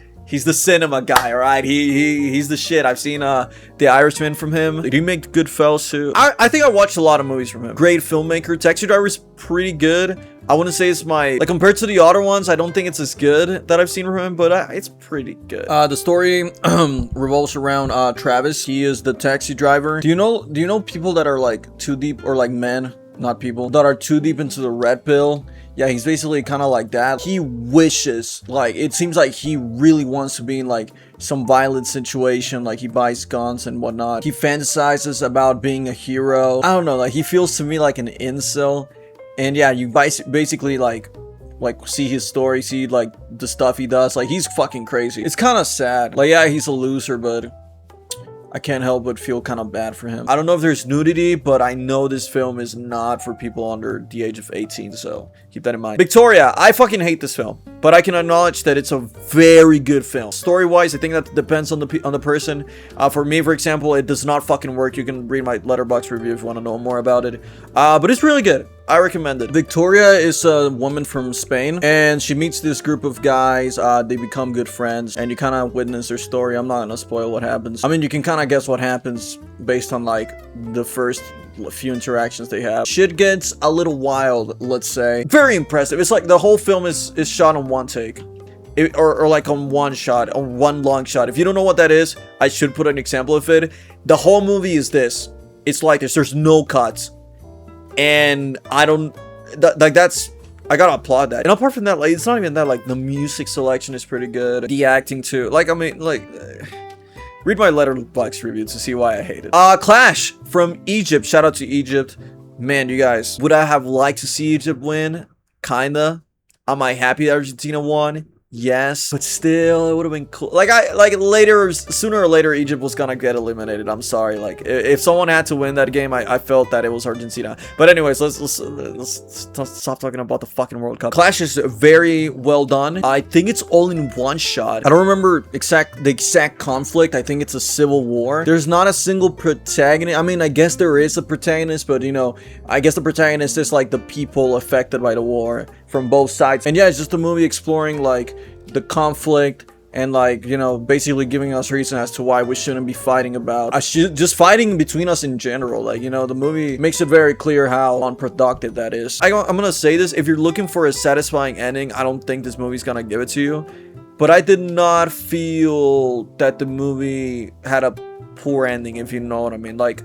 the cinema guy, all right? He's the shit. I've seen The Irishman from him. Did he make Goodfellas too? I think I watched a lot of movies from him. Great filmmaker. Taxi Driver is pretty good. I wouldn't say it's my, like, compared to the other ones, I don't think it's as good that I've seen from him, but it's pretty good. The story revolves around Travis. He is the taxi driver. Do you know people that are like too deep, or like men, not people, that are too deep into the red pill? Yeah, he's basically kind of like that. He wishes, like, it seems like he really wants to be in like some violent situation, like he buys guns and whatnot. He fantasizes about being a hero. I don't know, like, he feels to me like an incel. And yeah, you basically like see his story, see like the stuff he does. Like, he's fucking crazy. It's kind of sad. Like, yeah, he's a loser, but I can't help but feel kind of bad for him. I don't know if there's nudity, but I know this film is not for people under the age of 18, so keep that in mind. Victoria, I fucking hate this film, but I can acknowledge that it's a very good film. Story-wise, I think that depends on the person. For me, for example, it does not fucking work. You can read my Letterboxd review if you want to know more about it. But it's really good. I recommend it. Victoria is a woman from Spain, and she meets this group of guys. They become good friends, and you kind of witness their story. I'm not gonna spoil what happens. I mean, you can kind of guess what happens based on like the first few interactions they have. Shit gets a little wild, let's say. Very impressive. It's like the whole film is shot on one take. Or like on one shot, on one long shot. If you don't know what that is, I should put an example of it. The whole movie is this. It's like this. There's no cuts. And I don't, like, that's, I gotta applaud that. And apart from that, like, it's not even that, like, the music selection is pretty good. The acting too. Like, I mean, like, read my Letterboxd review to see why I hate it. Clash from Egypt. Shout out to Egypt. Man, you guys, would I have liked to see Egypt win? Kinda. Am I happy that Argentina won? Yes, but still, it would have been cool. Like, sooner or later, Egypt was gonna get eliminated. I'm sorry. Like, if someone had to win that game, I felt that it was Argentina. But anyways, let's stop talking about the fucking World Cup. Clash is very well done. I think it's all in one shot. I don't remember the exact conflict. I think it's a civil war. There's not a single protagonist. I mean, I guess there is a protagonist, but you know, I guess the protagonist is like the people affected by the war from both sides. And yeah, it's just a movie exploring like the conflict and, like, you know, basically giving us reason as to why we shouldn't be fighting about just fighting between us in general. Like, you know, the movie makes it very clear how unproductive that is. I'm gonna say this: if you're looking for a satisfying ending, I don't think this movie's gonna give it to you. but I did not feel that the movie had a poor ending, if you know what I mean. Like,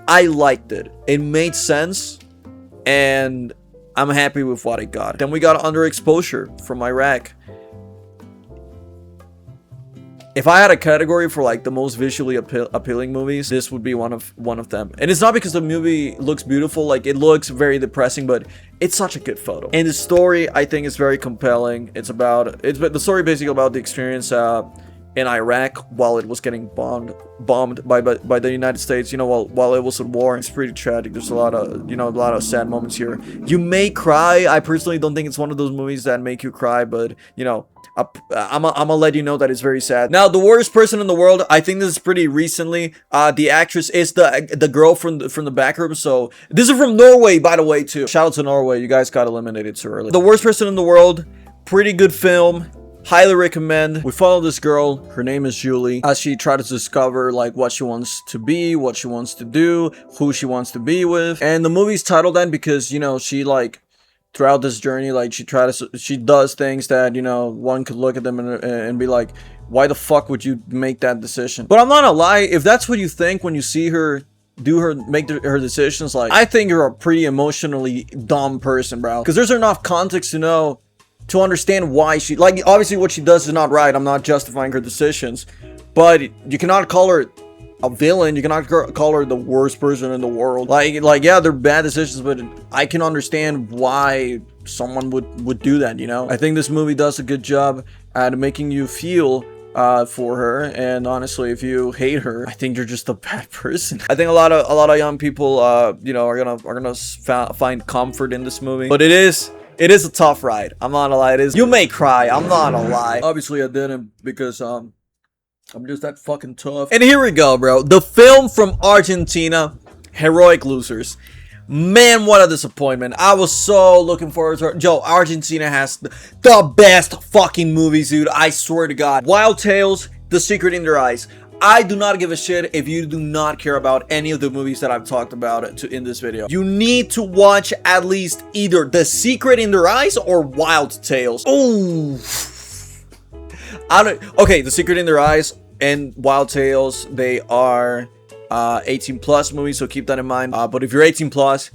I liked it. It made sense, and I'm happy with what I got. Then we got Underexposure from Iraq. If I had a category for like the most visually appealing movies, this would be one of them. And it's not because the movie looks beautiful, like it looks very depressing, but it's such a good photo. And the story, I think, is very compelling. The story basically about the experience in Iraq while it was getting bombed by the United States, you know, while it was at war. It's pretty tragic. There's a lot of sad moments here. You may cry. I personally don't think it's one of those movies that make you cry, but you know, I'm gonna let you know that it's very sad. Now, the worst person in the world, I think this is pretty recently. The actress is the girl from the back room. So this is from Norway, by the way, too. Shout out to Norway. You guys got eliminated too early. The worst person in the world, pretty good film. Highly recommend. We follow this girl, her name is Julie, as she tries to discover like what she wants to be, what she wants to do, who she wants to be with. And the movie's titled that because, you know, she like throughout this journey, like she does things that, you know, one could look at them and be like, why the fuck would you make that decision? But I'm not gonna lie, if that's what you think when you see her make her decisions, like, I think you're a pretty emotionally dumb person, bro. Because there's enough context to understand why she, like, obviously what she does is not right. I'm not justifying her decisions, but you cannot call her a villain. You cannot call her the worst person in the world. Like yeah, they're bad decisions, but I can understand why someone would do that, you know? I think this movie does a good job at making you feel for her, and honestly, if you hate her, I think you're just a bad person. I think a lot of young people you know, are gonna find comfort in this movie, but it is a tough ride. I'm not gonna lie. You may cry. I'm not gonna lie. Obviously, I didn't because I'm just that fucking tough. And here we go, bro. The film from Argentina, Heroic Losers. Man, what a disappointment. I was so looking forward to it. Joe, Argentina has the best fucking movies, dude. I swear to God. Wild Tales, The Secret in Their Eyes. I do not give a shit if you do not care about any of the movies that I've talked about in this video. You need to watch at least either The Secret in Their Eyes or Wild Tales. Oh, okay, The Secret in Their Eyes and Wild Tales, they are 18 plus movies, so keep that in mind. But if you're 18 plus,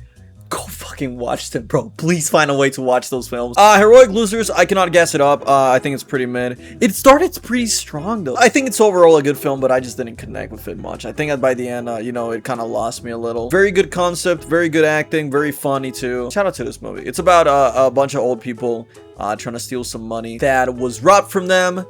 go fucking watch them, bro. Please find a way to watch those films. Heroic Losers, I cannot guess it up. I think it's pretty mid. It started pretty strong though. I think it's overall a good film, but I just didn't connect with it much. I think that by the end, you know, it kind of lost me a little. Very good concept, very good acting, very funny too. Shout out to this movie. It's about a bunch of old people trying to steal some money that was robbed from them,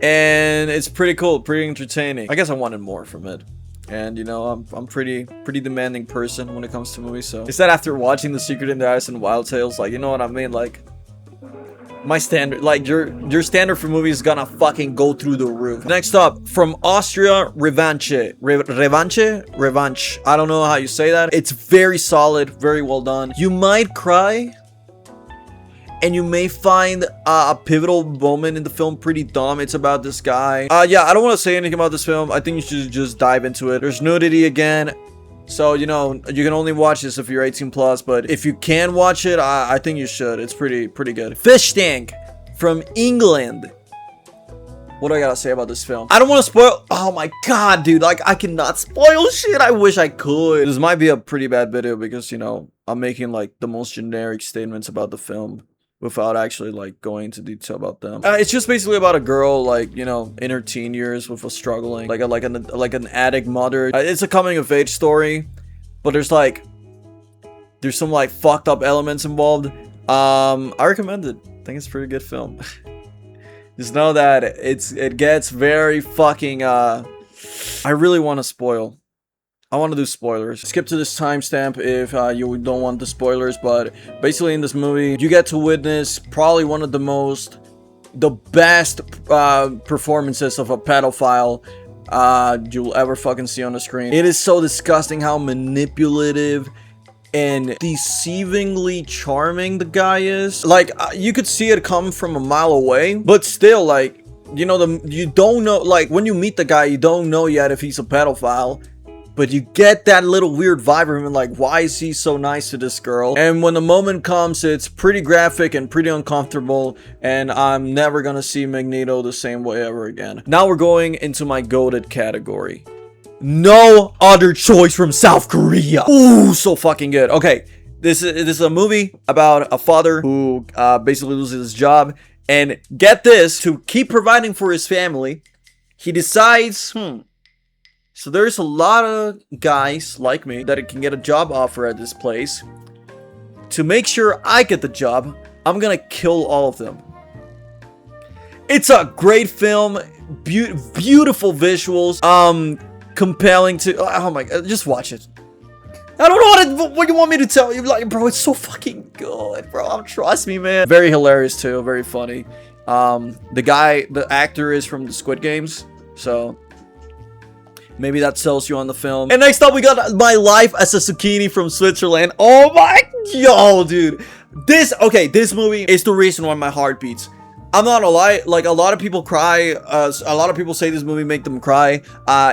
and it's pretty cool, pretty entertaining. I guess I wanted more from it. And you know, I'm pretty demanding person when it comes to movies, so is that after watching The Secret in the Eyes and Wild Tales, like, you know what I mean, like, my standard, like, your standard for movies is gonna fucking go through the roof. Next up, from Austria, Revanche. I don't know how you say that. It's very solid, very well done. You might cry, and you may find a pivotal moment in the film pretty dumb. It's about this guy. Yeah, I don't want to say anything about this film. I think you should just dive into it. There's nudity again. So, you know, you can only watch this if you're 18 plus. But if you can watch it, I think you should. It's pretty good. Fish Tank from England. What do I gotta say about this film? I don't want to spoil. Oh my god, dude. Like, I cannot spoil shit. I wish I could. This might be a pretty bad video because, you know, I'm making like the most generic statements about the film without actually like going into detail about them. It's just basically about a girl, like, you know, in her teen years with a struggling, like an addict mother. It's a coming of age story, but there's some like fucked up elements involved. I recommend it. I think it's a pretty good film. Just know that it gets very fucking I really want to spoil. I want to do spoilers. Skip to this timestamp if you don't want the spoilers, but basically in this movie, you get to witness probably one of the best performances of a pedophile you'll ever fucking see on the screen. It is so disgusting how manipulative and deceivingly charming the guy is. Like, you could see it come from a mile away, but still, like, you know, you don't know, like, when you meet the guy, you don't know yet if he's a pedophile. but you get that little weird vibe from him, like, why is he so nice to this girl? And when the moment comes, it's pretty graphic and pretty uncomfortable, and I'm never gonna see Magneto the same way ever again. Now we're going into my goated category. No Other Choice from South Korea. Ooh, so fucking good. Okay, this is a movie about a father who basically loses his job, and get this, to keep providing for his family, he decides, so there's a lot of guys like me that can get a job offer at this place. To make sure I get the job, I'm gonna kill all of them. It's a great film, beautiful visuals, compelling to, oh my god, just watch it. I don't know what you want me to tell you, like, bro, it's so fucking good, bro, trust me, man. Very hilarious too, very funny. The actor is from the Squid Games, so maybe that sells you on the film. And next up, we got My Life as a Zucchini from Switzerland. Oh my, yo, dude. This movie is the reason why my heart beats. I'm not gonna lie, like, a lot of people cry, a lot of people say this movie make them cry.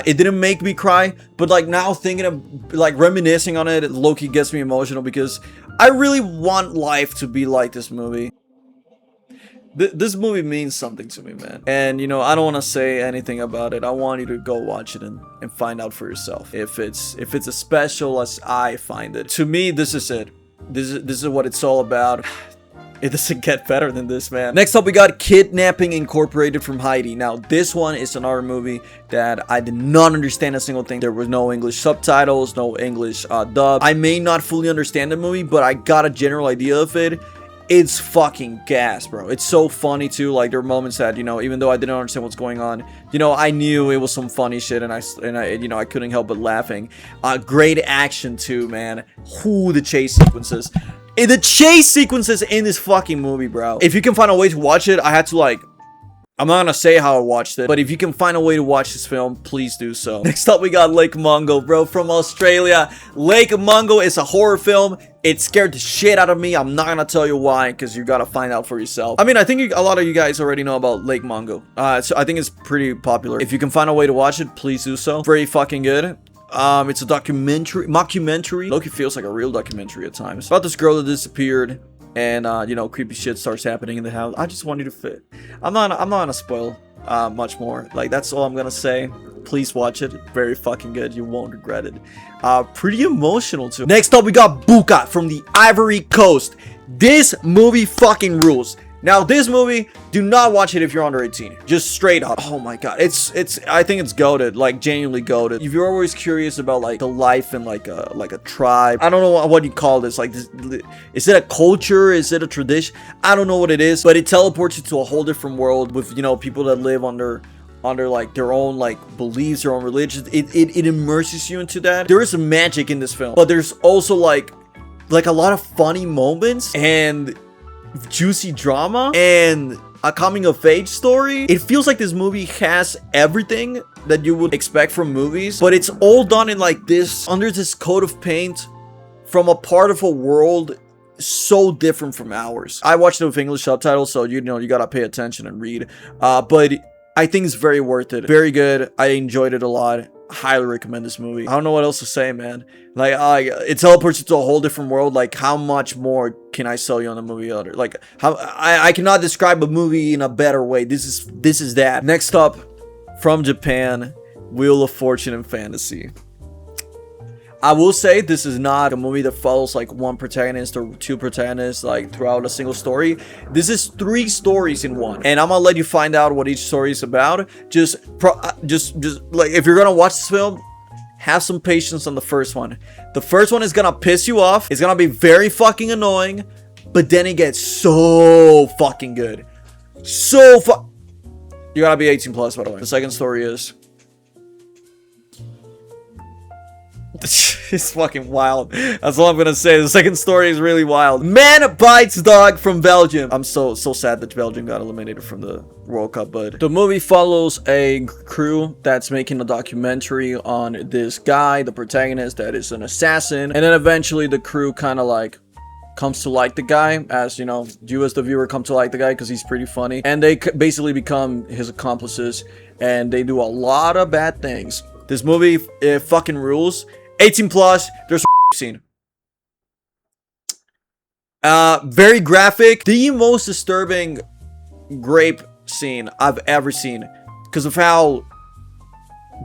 It didn't make me cry, but like now thinking of, like, reminiscing on it, low-key gets me emotional because I really want life to be like this movie. This movie means something to me, man. And, you know, I don't want to say anything about it. I want you to go watch it and find out for yourself if it's as special as I find it. To me, this is it. This is what it's all about. It doesn't get better than this, man. Next up, we got Kidnapping Incorporated from Haiti. Now, this one is another movie that I did not understand a single thing. There was no English subtitles, no English dub. I may not fully understand the movie, but I got a general idea of it. It's fucking gas, bro. It's so funny too. Like, there are moments that, you know, even though I didn't understand what's going on, you know, I knew it was some funny shit, and I you know, I couldn't help but laughing. Great action too, man. The chase sequences. The chase sequences in this fucking movie, bro. If you can find a way to watch it, I had to, like, I'm not gonna say how I watched it, but if you can find a way to watch this film, please do so. Next up, we got Lake Mungo, bro, from Australia. Lake Mungo is a horror film. It scared the shit out of me. I'm not gonna tell you why, because you gotta find out for yourself. I mean, I think a lot of you guys already know about Lake Mungo. So I think it's pretty popular. If you can find a way to watch it, please do so. Very fucking good. It's a mockumentary. Loki feels like a real documentary at times. About this girl that disappeared, and you know, creepy shit starts happening in the house. I just want you to fit. I'm not gonna spoil much more. Like, that's all I'm gonna say. Please watch it. Very fucking good. You won't regret it. Pretty emotional too. Next up, we got Buka from the Ivory Coast. This movie fucking rules. Now, this movie, do not watch it if you're under 18. Just straight up. Oh my god. I think it's goated. Like, genuinely goated. If you're always curious about, like, the life in, like a tribe. I don't know what you call this. Like, is it a culture? Is it a tradition? I don't know what it is. But it teleports you to a whole different world with, you know, people that live under like their own, like, beliefs, their own religions. It immerses you into that. There is magic in this film. But there's also, like a lot of funny moments and juicy drama and a coming of age story. It feels like this movie has everything that you would expect from movies, but it's all done in, like, this, under this coat of paint, from a part of a world so different from ours. I watched it with English subtitles, so, you know, you gotta pay attention and read, but I think it's very worth it. Very good. I enjoyed it a lot. Highly recommend this movie. I don't know what else to say, man. Like, it teleports you to a whole different world. Like, how much more can I sell you on a movie other? Like, how I cannot describe a movie in a better way. This is that. Next up, from Japan, Wheel of Fortune and Fantasy. I will say this is not a movie that follows, like, one protagonist or two protagonists, like, throughout a single story. This is 3 stories in one, and I'm gonna let you find out what each story is about. Just like, if you're gonna watch this film, have some patience on the first one. The first one is gonna piss you off. It's gonna be very fucking annoying, but then it gets so fucking good. You gotta be 18 plus, by the way. The second story is it's fucking wild. That's all I'm gonna say. The second story is really wild. Man bites dog from Belgium. I'm so sad that Belgium got eliminated from the World Cup, but the movie follows a crew that's making a documentary on this guy, the protagonist, that is an assassin, and then eventually the crew kind of, like, comes to like the guy, as, you know, you as the viewer come to like the guy because he's pretty funny, and they basically become his accomplices, and they do a lot of bad things. This movie fucking rules. 18 plus. There's a scene. Very graphic. The most disturbing grape scene I've ever seen because of how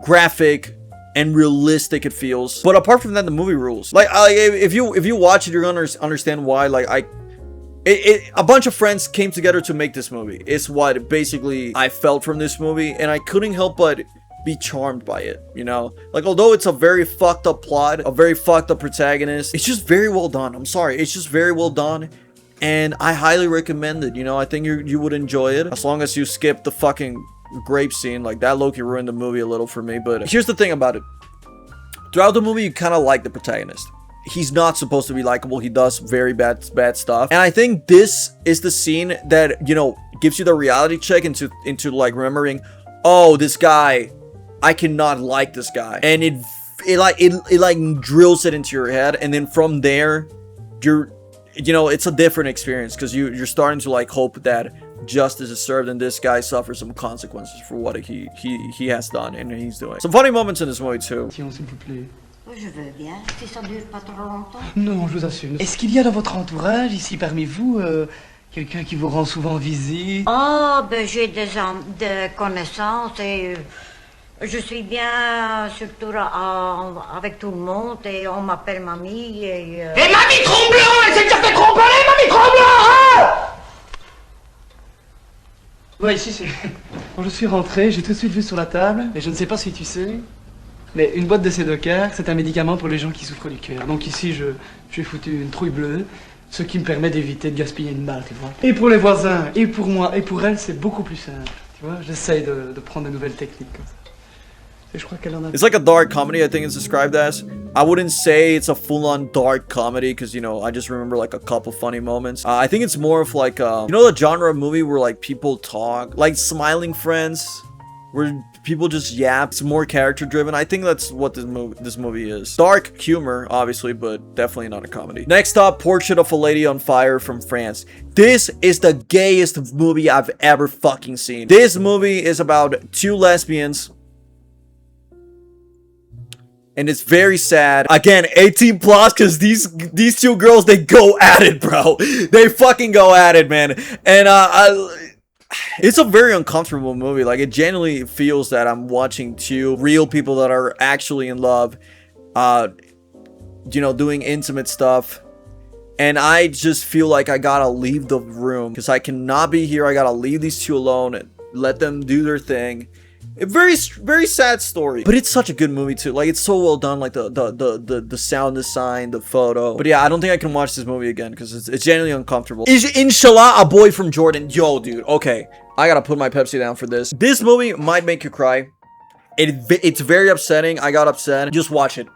graphic and realistic it feels. But apart from that, the movie rules. Like, if you watch it, you're gonna understand why. Like, a bunch of friends came together to make this movie. It's what basically I felt from this movie, and I couldn't help but be charmed by it, you know? Like, although it's a very fucked up plot, a very fucked up protagonist, it's just very well done. I'm sorry, it's just very well done, and I highly recommend it, you know? I think you would enjoy it, as long as you skip the fucking grape scene. Like, that low-key ruined the movie a little for me. But here's the thing about it. Throughout the movie, you kind of like the protagonist. He's not supposed to be likable. He does very bad stuff. And I think this is the scene that, you know, gives you the reality check into like remembering, oh, this guy, I cannot like this guy. And it like drills it into your head. And then from there, you know, it's a different experience, because you're starting to like hope that justice is served and this guy suffers some consequences for what he has done and he's doing. Some funny moments in this movie too. Je veux bien, si ça dure pas trop longtemps. Non, je vous assure. Est-ce qu'il y a dans votre entourage, ici parmi vous, quelqu'un qui vous rend souvent visite? Oh, ben j'ai des connaissances et je suis bien surtout avec tout le monde et on m'appelle mamie et... Et mamie Tromblon! Elle s'est déjà fait tromper, mamie Tromblon, hein! Ouais, ici c'est... Quand je suis rentré, j'ai tout de suite vu sur la table, et je ne sais pas si tu sais, mais une boîte de Sédocar, c'est un médicament pour les gens qui souffrent du cœur. Donc ici, j'ai foutu une trouille bleue, ce qui me permet d'éviter de gaspiller une balle, tu vois. Et pour les voisins, et pour moi, et pour elle, c'est beaucoup plus simple, tu vois. J'essaye de prendre de nouvelles techniques comme ça. Et je crois qu'elle en a... It's like a dark comedy, I think it's described as. I wouldn't say it's a full-on dark comedy, because, you know, I just remember like a couple funny moments. I think it's more of like, you know, the genre of movie where like people talk, like Smiling Friends, where people just yap. It's more character driven. I think that's what this movie is. Dark humor, obviously, but definitely not a comedy. Next up, Portrait of a Lady on Fire from France. This is the gayest movie I've ever fucking seen. This movie is about two lesbians, and it's very sad. Again, 18 plus, because these two girls, they go at it, bro. They fucking go at it, man. And it's a very uncomfortable movie. Like, it genuinely feels that I'm watching two real people that are actually in love, you know, doing intimate stuff. And I just feel like I gotta leave the room, because I cannot be here. I gotta leave these two alone and let them do their thing. A very sad story, but it's such a good movie too. Like, it's so well done, like the sound design, the photo. But yeah, I don't think I can watch this movie again, because it's genuinely uncomfortable. Inshallah, A Boy from Jordan. Yo, dude, okay, I gotta put my Pepsi down for this. This movie might make you cry. It's very upsetting. I got upset. Just watch it.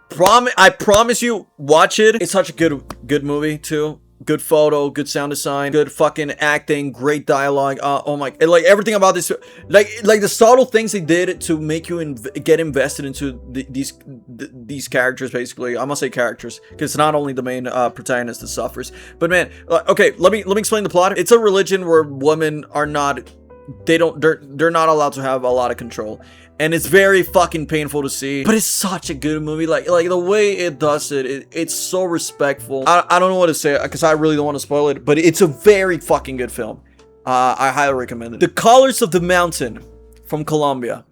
I promise you, watch it. It's such a good movie too. Good photo, good sound design, good fucking acting, great dialogue. Oh my, like everything about this, like the subtle things they did to make you get invested into these characters. Basically, I must say characters, because it's not only the main protagonist that suffers. But man, okay, let me explain the plot. It's a religion where women are not, they're not allowed to have a lot of control. And it's very fucking painful to see, but it's such a good movie. Like the way it does it's so respectful. I don't know what to say, because I really don't want to spoil it, but it's a very fucking good film. I highly recommend it. The Colors of the Mountain from Colombia.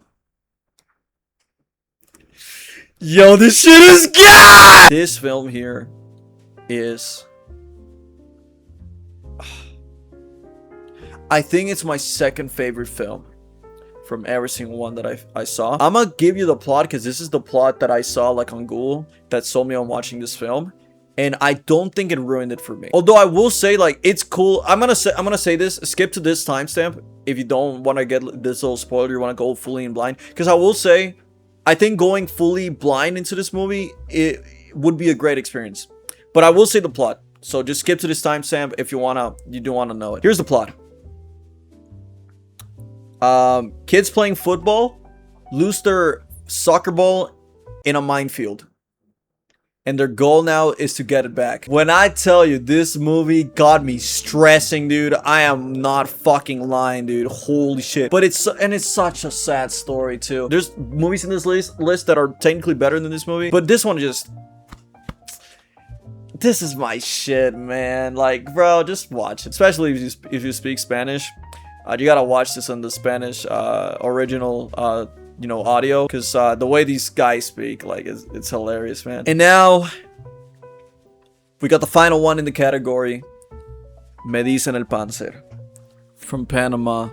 Yo, this shit is good! This film here is... I think it's my second favorite film from every single one that I saw. I'm gonna give you the plot, because this is the plot that I saw like on Google that sold me on watching this film, and I don't think it ruined it for me. Although I will say, like, it's cool. I'm gonna say this. Skip to this timestamp if you don't want to get this little spoiler. You want to go fully in blind, because I will say, I think going fully blind into this movie, it would be a great experience. But I will say the plot. So just skip to this timestamp if you do wanna know it. Here's the plot. Kids playing football lose their soccer ball in a minefield. and their goal now is to get it back. When I tell you this movie got me stressing, dude, I am not fucking lying, dude. Holy shit. But it's such a sad story too. There's movies in this list that are technically better than this movie, but this one just, this is my shit, man. Like, bro, just watch it. Especially if you speak Spanish. You gotta watch this on the Spanish original audio, because the way these guys speak, like, it's hilarious, man. And now we got the final one in the category, Me Dicen El Panzer, from Panama.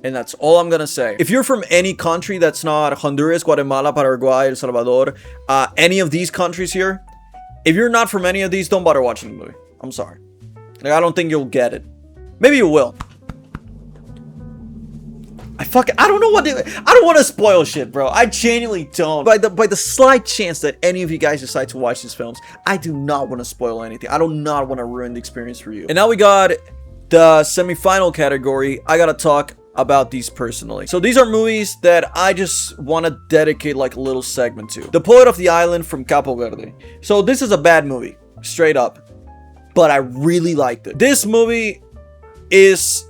And that's all I'm gonna say. If you're from any country that's not Honduras, Guatemala, Paraguay, El Salvador, any of these countries here, if you're not from any of these, don't bother watching the movie. I'm sorry. Like, I don't think you'll get it. Maybe you will. I don't know what I don't want to spoil shit, bro. I genuinely don't. By the slight chance that any of you guys decide to watch these films, I do not want to spoil anything. I do not want to ruin the experience for you. And now we got the semi-final category. I gotta talk about these personally. So these are movies that I just want to dedicate like a little segment to. The Poet of the Island from Capo Verde. So this is a bad movie, straight up, but I really liked it. This movie is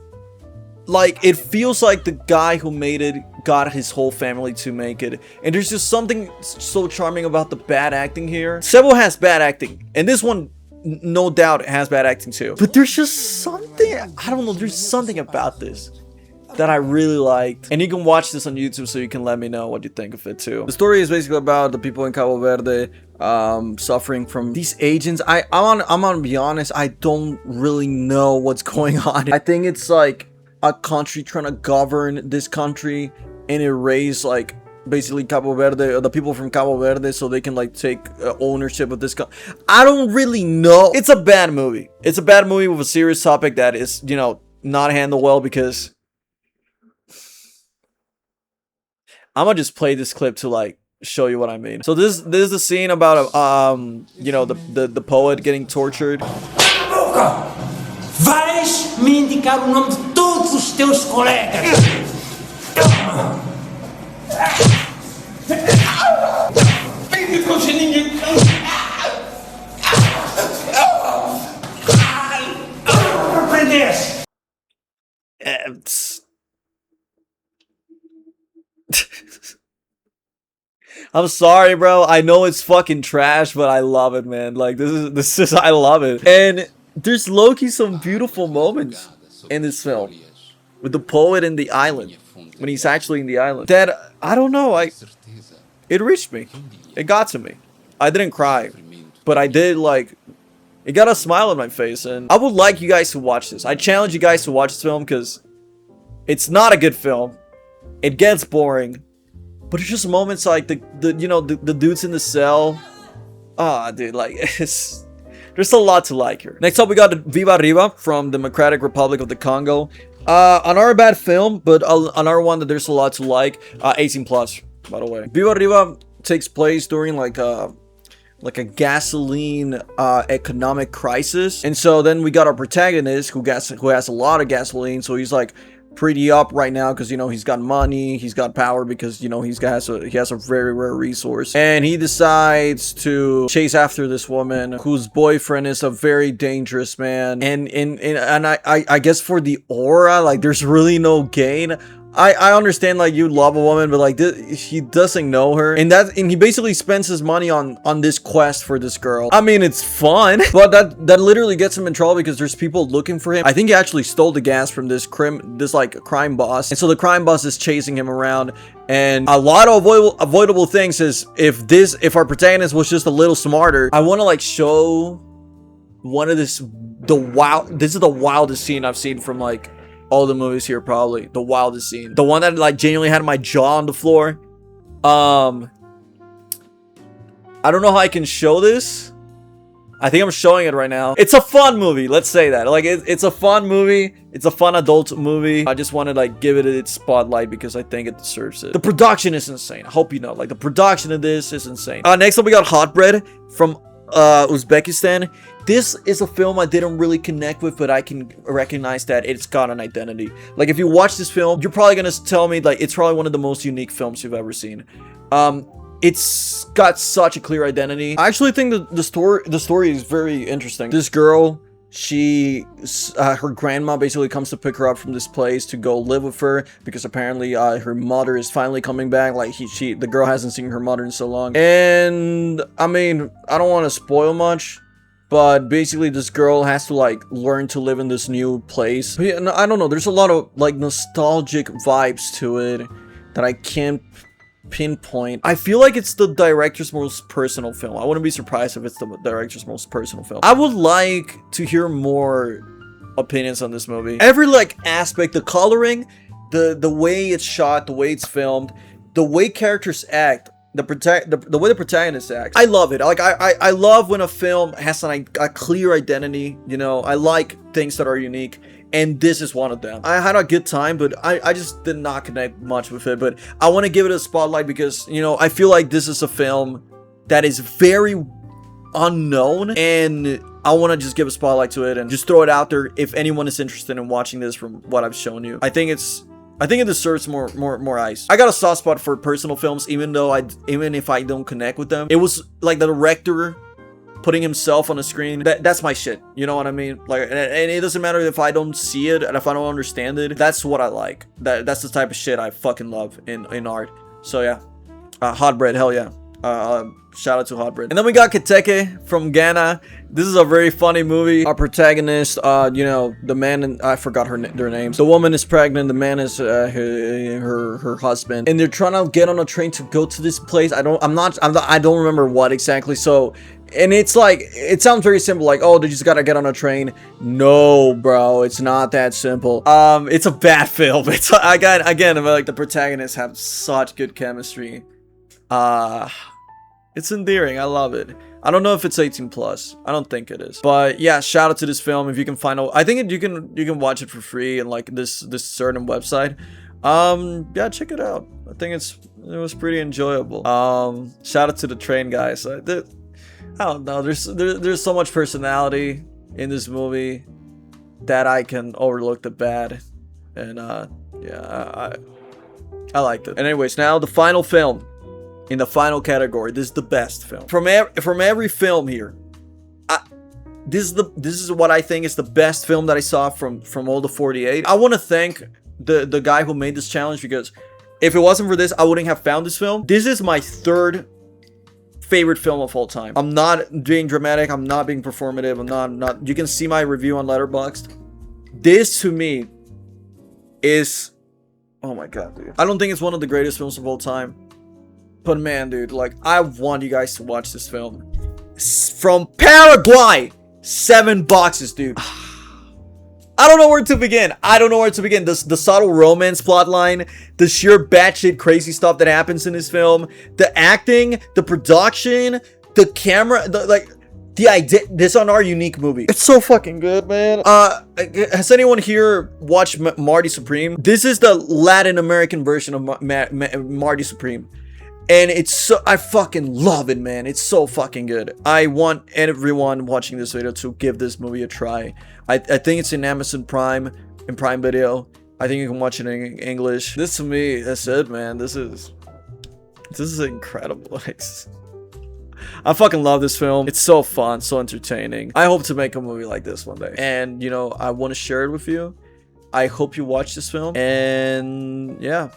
like, it feels like the guy who made it got his whole family to make it, and there's just something so charming about the bad acting here. Sebo has bad acting, and this one no doubt has bad acting too, but there's just something, I don't know, there's something about this that I really liked. And you can watch this on YouTube, so you can let me know what you think of it too. The story is basically about the people in Cabo Verde suffering from these agents. I'm gonna be honest, I don't really know what's going on. I think it's like a country trying to govern this country and erase like basically Cabo Verde, or the people from Cabo Verde, so they can like take ownership of this I don't really know. It's a bad movie. It's a bad movie with a serious topic that is, you know, not handled well, because I'm gonna just play this clip to like show you what I mean. So this is the scene about you know, the poet getting tortured. Vais me indicar o nome de todos os teus colegas. I'm sorry, bro. I know it's fucking trash, but I love it, man. Like, this is I love it. And there's low-key some beautiful moments in this film with the poet in the island, when he's actually in the island, that I don't know, it reached me. It got to me. I didn't cry, but I did, like, it got a smile on my face. And I would like you guys to watch this. I challenge you guys to watch this film, because it's not a good film. It gets boring, but it's just moments like the dudes in the cell. Ah, dude, like, there's a lot to like here. Next up, we got Viva Riva from the Democratic Republic of the Congo. Another bad film, but another one that there's a lot to like. 18 plus, by the way. Viva Riva takes place during like a gasoline economic crisis, and so then we got our protagonist who has a lot of gasoline, so he's like pretty up right now, because, you know, he's got money, he's got power, because, you know, he has a very rare resource, and he decides to chase after this woman whose boyfriend is a very dangerous man, and I guess for the aura, like, there's really no gain. I understand, like, you love a woman, but like he doesn't know her, and he basically spends his money on this quest for this girl. I mean, it's fun, but that literally gets him in trouble, because there's people looking for him. I think he actually stole the gas from this like crime boss, and so the crime boss is chasing him around. And a lot of avoidable things is, if our protagonist was just a little smarter. I want to like show one of this is the wildest scene I've seen from like all the movies here, probably the wildest scene, the one that like genuinely had my jaw on the floor. I don't know how I can show this. I think I'm showing it right now. It's a fun movie, let's say that. Like, it's a fun movie. It's a fun adult movie. I just want to like give it its spotlight, because I think it deserves it. The production is insane. I hope you know, like, the production of this is insane. Next up, we got Hot Bread from Uzbekistan. This is a film I didn't really connect with, but I can recognize that it's got an identity. Like, if you watch this film, you're probably gonna tell me like it's probably one of the most unique films you've ever seen. It's got such a clear identity. I actually think that the story is very interesting. This girl, her grandma basically comes to pick her up from this place to go live with her because apparently her mother is finally coming back. Like the girl hasn't seen her mother in so long. And I mean, I don't want to spoil much, but basically this girl has to like learn to live in this new place. But yeah, I don't know, there's a lot of like nostalgic vibes to it that I can't pinpoint. I feel like it's the director's most personal film. I wouldn't be surprised if it's the director's most personal film. I would like to hear more opinions on this movie. Every like aspect, the coloring, the way it's shot, the way it's filmed, the way characters act, the way the protagonist acts. I love it. Like I love when a film has a clear identity. You know, I like things that are unique. And this is one of them. I had a good time, but I just did not connect much with it. But I want to give it a spotlight because, you know, I feel like this is a film that is very unknown. And I want to just give a spotlight to it and just throw it out there if anyone is interested in watching this from what I've shown you. I think it deserves more eyes. I got a soft spot for personal films, even if I don't connect with them. It was like the director putting himself on the screen. That's my shit. You know what I mean? Like, and it doesn't matter if I don't see it and if I don't understand it. That's what I like. That's the type of shit I fucking love in art. So yeah, Hot Bread, hell yeah. Shout out to Hot Bread. And then we got Keteke from Ghana. This is a very funny movie. Our protagonist, you know, the man and I forgot their names. The woman is pregnant. The man is her husband, and they're trying to get on a train to go to this place. I don't remember what exactly. So. And it's like, it sounds very simple, like, oh, they just gotta get on a train. No, bro, it's not that simple. It's a bad film. It's again, like the protagonists have such good chemistry. It's endearing. I love it. I don't know if it's 18 plus. I don't think it is. But yeah, shout out to this film. If you can find out, I think you can watch it for free and like this certain website. Yeah, check it out. I think it was pretty enjoyable. Shout out to the train guys. I don't know. There's so much personality in this movie that I can overlook the bad, and yeah, I liked it. And anyways, now the final film in the final category. This is the best film from every film here. This is what I think is the best film that I saw from all the 48. I want to thank the guy who made this challenge because if it wasn't for this, I wouldn't have found this film. This is my third favorite film of all time. I'm not being dramatic. I'm not being performative. I'm not. You can see my review on Letterboxd. This to me is, oh my god, dude. I don't think it's one of the greatest films of all time, but man, dude, like I want you guys to watch this film. From Paraguay, $7, dude. I don't know where to begin. The subtle romance plotline, the sheer batshit crazy stuff that happens in this film, the acting, the production, the camera, the idea. This on our unique movie. It's so fucking good, man. Has anyone here watched Marty Supreme? This is the Latin American version of Marty Supreme. And I fucking love it, man. It's so fucking good. I want everyone watching this video to give this movie a try. I think it's in Amazon Prime, in Prime Video. I think you can watch it in English. This to me, that's it, man. This is incredible. I fucking love this film. It's so fun, so entertaining. I hope to make a movie like this one day. And, you know, I want to share it with you. I hope you watch this film. And, yeah.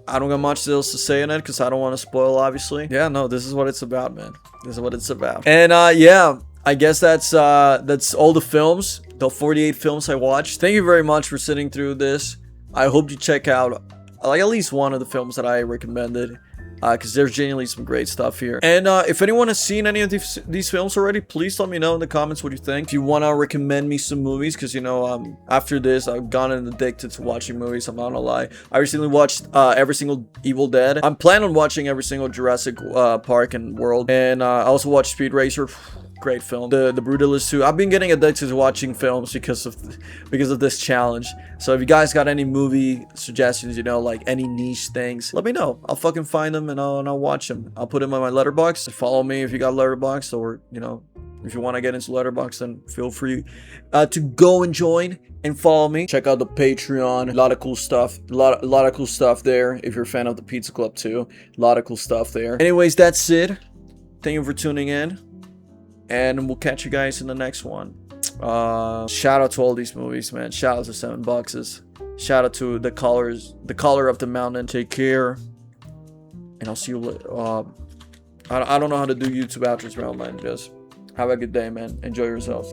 I don't got much else to say in it because I don't want to spoil, obviously. Yeah, no, this is what it's about, man. This is what it's about. And yeah, I guess that's all the films, the 48 films I watched. Thank you very much for sitting through this. I hope you check out like at least one of the films that I recommended. Because there's genuinely some great stuff here. And if anyone has seen any of these films already, please let me know in the comments what you think. If you want to recommend me some movies, because, you know, after this, I've gotten addicted to watching movies, I'm not gonna lie. I recently watched every single Evil Dead. I'm planning on watching every single Jurassic Park and World. And I also watched Speed Racer. great film. The Brutalist 2. I've been getting addicted to watching films because of this challenge. So if you guys got any movie suggestions, you know, like any niche things, let me know. I'll fucking find them and I'll watch them. I'll put them on my Letterboxd. Follow me if you got Letterboxd, or you know, if you want to get into Letterboxd, then feel free to go and join and follow me. Check out the Patreon. A lot of cool stuff. A lot of cool stuff there. If you're a fan of the Pizza Club too, a lot of cool stuff there. Anyways, that's it. Thank you for tuning in, and we'll catch you guys in the next one. Shout out to all these movies, man. Shout out to 7 Boxes. Shout out to the Color of the Mountain. Take care, and I'll see you later. I don't know how to do YouTube outros, man. Just have a good day, man. Enjoy yourself.